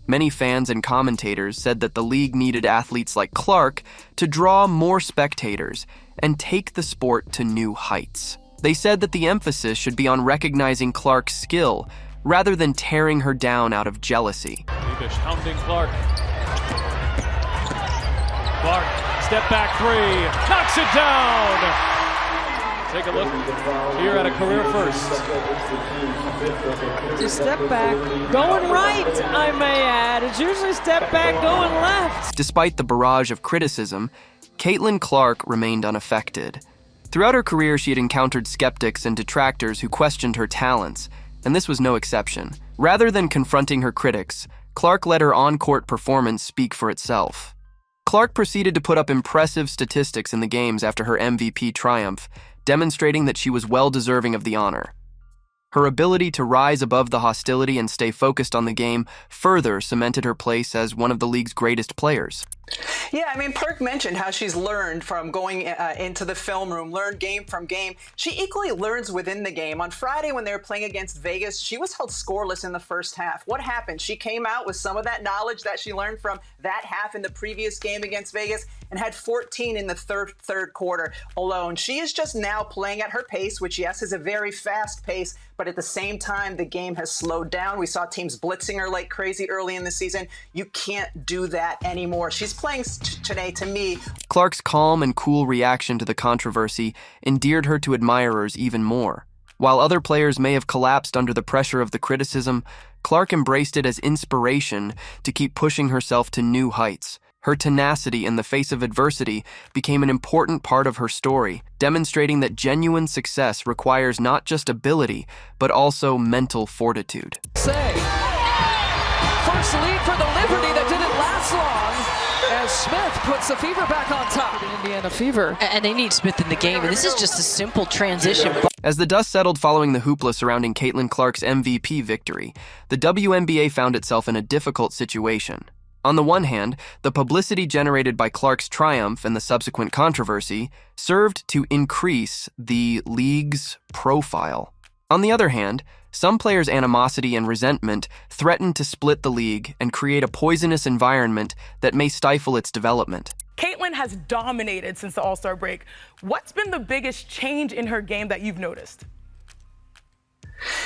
A: Many fans and commentators said that the league needed athletes like Clark to draw more spectators and take the sport to new heights. They said that the emphasis should be on recognizing Clark's skill rather than tearing her down out of jealousy.
C: Leavish hounding Clark. Clark, step back 3, knocks it down. Take a look here at a career first.
J: Just step back, going right, I may add. It's usually step back, going left.
A: Despite the barrage of criticism, Caitlin Clark remained unaffected. Throughout her career, she had encountered skeptics and detractors who questioned her talents, and this was no exception. Rather than confronting her critics, Clark let her on-court performance speak for itself. Clark proceeded to put up impressive statistics in the games after her MVP triumph, demonstrating that she was well-deserving of the honor. Her ability to rise above the hostility and stay focused on the game further cemented her place as one of the league's greatest players.
V: Yeah, I mean, Perk mentioned how she's learned from going into the film room, learned game from game. She equally learns within the game. On Friday, when they were playing against Vegas, she was held scoreless in the first half. What happened? She came out with some of that knowledge that she learned from that half in the previous game against Vegas and had 14 in the third quarter alone. She is just now playing at her pace, which, yes, is a very fast pace, but at the same time, the game has slowed down. We saw teams blitzing her like crazy early in the season. You can't do that anymore. She's playing today, to me.
A: Clark's calm and cool reaction to the controversy endeared her to admirers even more. While other players may have collapsed under the pressure of the criticism, Clark embraced it as inspiration to keep pushing herself to new heights. Her tenacity in the face of adversity became an important part of her story, demonstrating that genuine success requires not just ability, but also mental fortitude.
B: First lead for the Liberty that didn't last long as Smith puts the Fever back on top. Indiana Fever.
W: And they need Smith in the game, and this is just a simple transition.
A: As the dust settled following the hoopla surrounding Caitlin Clark's MVP victory, the WNBA found itself in a difficult situation. On the one hand, the publicity generated by Clark's triumph and the subsequent controversy served to increase the league's profile. On the other hand, some players' animosity and resentment threatened to split the league and create a poisonous environment that may stifle its development.
U: Caitlin has dominated since the All-Star break. What's been the biggest change in her game that you've noticed?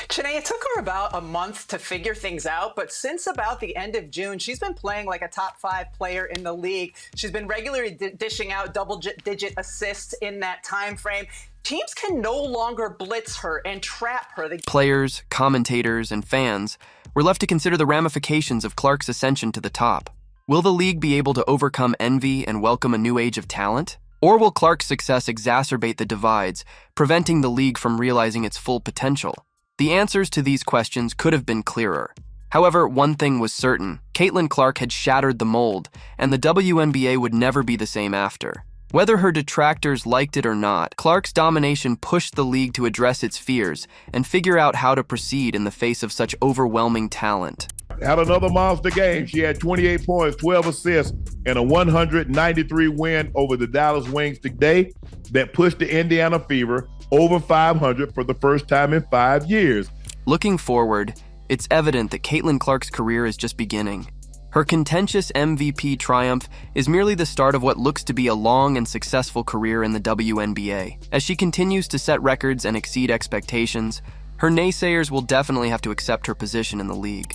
V: Chene, it took her about a month to figure things out, but since about the end of June, she's been playing like a top 5 player in the league. She's been regularly dishing out double-digit assists in that time frame. Teams can no longer blitz her and trap her.
A: Players, commentators, and fans were left to consider the ramifications of Clark's ascension to the top. Will the league be able to overcome envy and welcome a new age of talent? Or will Clark's success exacerbate the divides, preventing the league from realizing its full potential? The answers to these questions could have been clearer. However, one thing was certain: Caitlin Clark had shattered the mold, and the WNBA would never be the same after. Whether her detractors liked it or not, Clark's domination pushed the league to address its fears and figure out how to proceed in the face of such overwhelming talent.
E: Had another monster game. She had 28 points, 12 assists, and a 193 win over the Dallas Wings today that pushed the Indiana Fever over 500 for the first time in 5 years.
A: Looking forward, it's evident that Caitlin Clark's career is just beginning. Her contentious MVP triumph is merely the start of what looks to be a long and successful career in the WNBA. As she continues to set records and exceed expectations, her naysayers will definitely have to accept her position in the league.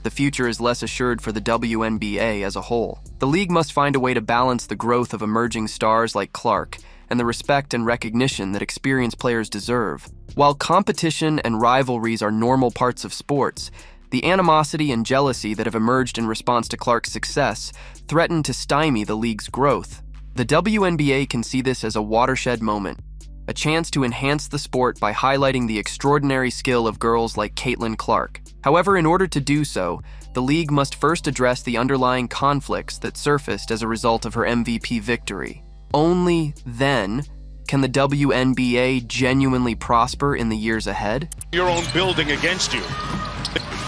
A: The future is less assured for the WNBA as a whole. The league must find a way to balance the growth of emerging stars like Clark and the respect and recognition that experienced players deserve. While competition and rivalries are normal parts of sports, the animosity and jealousy that have emerged in response to Clark's success threaten to stymie the league's growth. The WNBA can see this as a watershed moment, a chance to enhance the sport by highlighting the extraordinary skill of girls like Caitlin Clark. However, in order to do so, the league must first address the underlying conflicts that surfaced as a result of her MVP victory. Only then can the WNBA genuinely prosper in the years ahead.
C: Your own building against you.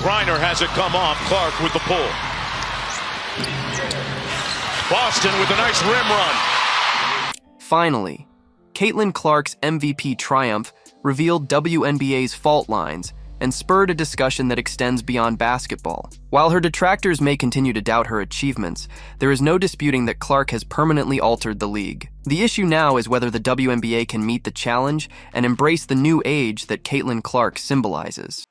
C: Griner has it come off. Clark with the pull. Boston with a nice rim run.
A: Finally, Caitlin Clark's MVP triumph revealed WNBA's fault lines and spurred a discussion that extends beyond basketball. While her detractors may continue to doubt her achievements, there is no disputing that Clark has permanently altered the league. The issue now is whether the WNBA can meet the challenge and embrace the new age that Caitlin Clark symbolizes.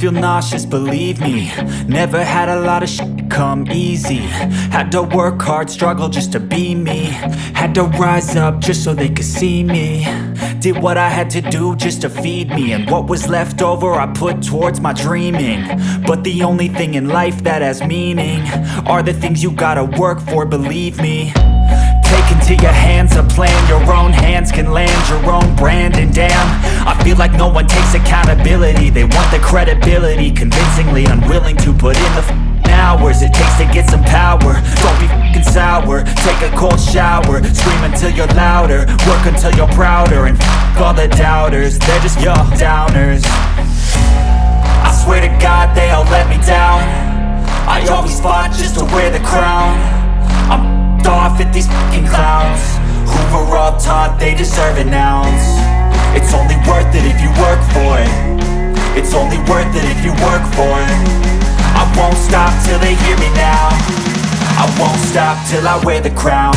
H: feel nauseous, believe me. Never had a lot of shit come easy. Had to work hard, struggle just to be me. Had to rise up just so they could see me. Did what I had to do just to feed me. And what was left over I put towards my dreaming. But the only thing in life that has meaning are the things you gotta work for, believe me. Take into your hands a plan. Your own hands can land your own brand. And damn, I feel like no one takes accountability. They want the credibility, convincingly unwilling to put in the hours it takes to get some power. Don't be f***ing sour, take a cold shower. Scream until you're louder, work until you're prouder. And f*** all the doubters, they're just your downers. I swear to God they all let me down. I always fought just to wear the crown. I'm off at these f***ing clowns who were all taught they deserve an ounce. It's only worth it if you work for it. It's only worth it if you work for it. I won't stop till they hear me now. I won't stop till I wear the crown.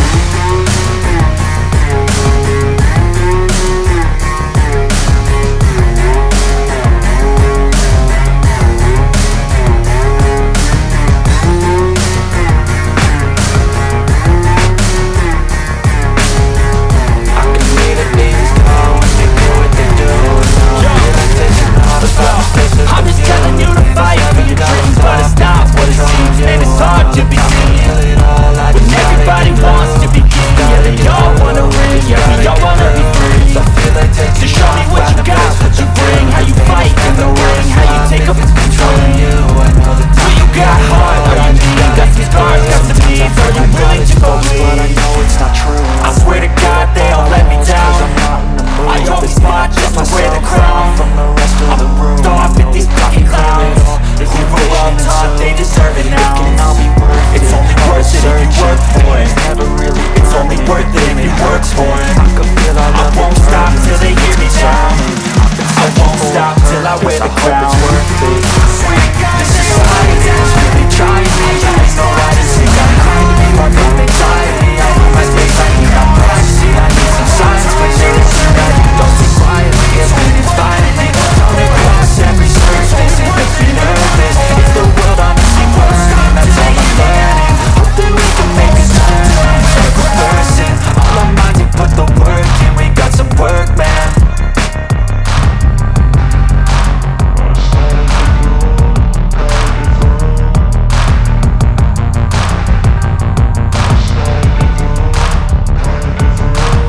H: I'm just telling you to fight for your dreams, but it's not what it seems. Man, it's hard to be seen when everybody wants to be king. Yeah, they all wanna win, yeah, we all wanna be free. So show me what you got, what you bring, how you fight in the ring, how you take up control. Do you got heart, are you mean? Got some scars, got some needs, are you willing to go bleed? I swear to God they all let me down. I always fought just to wear the crown. I'm off at these fucking clowns who were all taught they deserve it now. It's only worth it if you work for it. It's only worth it if you work for it. I won't stop till they hear me down. I won't stop till I wear the crown. This society is really trying me. There's no right to see. I'm crying to be my own anxiety. I know my space, I need my privacy. I need some silence, but you're the shit that you don't see quietly. It's been inspiring me. Every surface, it makes me nervous. It's the world honestly burning, that's all I'm learning. Hope that we can make this turn to every person. All our minds and put the work in, we got some work, man.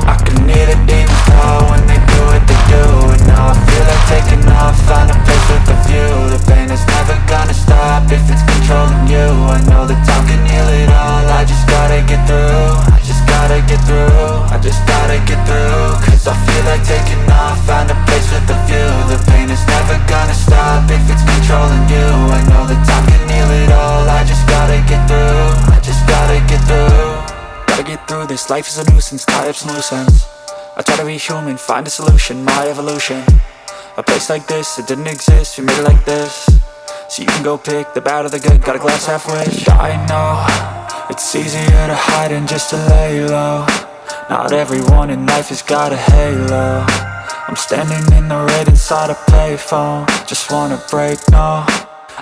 H: I can hear the demons call when they do what they do. And now I feel like taking off, find a place with a view. The pain is never gonna stop if it's controlling you. I know that time can heal it all. I just gotta get through. I just gotta get through. I just gotta get through. Cause I feel like taking off, find a place with a view. The pain is never gonna stop if it's controlling you. I know that time can heal it all. I just gotta get through. I just gotta get through. Gotta get through this, life is a nuisance, tie up some loose ends. I try to be human, find a solution, my evolution. A place like this, it didn't exist, we made it like this. So you can go pick the bad or the good, got a glass halfway. I know, it's easier to hide than just to lay low. Not everyone in life has got a halo. I'm standing in the red inside a payphone. Just wanna break, no.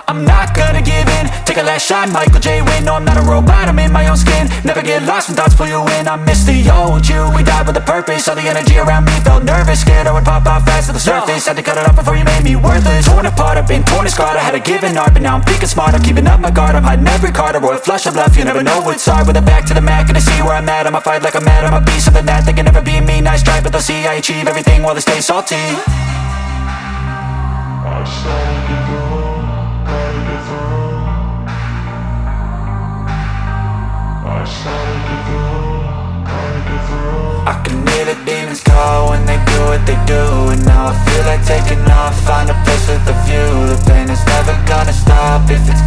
H: I'm not gonna give in, take a last shot, Michael J. Win. No, I'm not a robot, I'm in my own skin. Never get lost when thoughts pull you in. I miss the old you, we died with a purpose. All the energy around me felt nervous, scared I would pop off fast to the surface. Had to cut it off before you made me worthless. Torn apart, I've been torn and scarred. I had a given art, but now I'm thinking smart. I'm keeping up my guard, I'm hiding every card. A royal flush of left, you never know what's hard. With a back to the mat, gonna see where I'm at. I'ma fight like I'm mad, I'ma be something that they can never be me. Nice try, but they'll see I achieve everything while they stay salty. I can hear the demons call when they do what they do. And now I feel like taking off, find a place with a view. The pain is never gonna stop if it's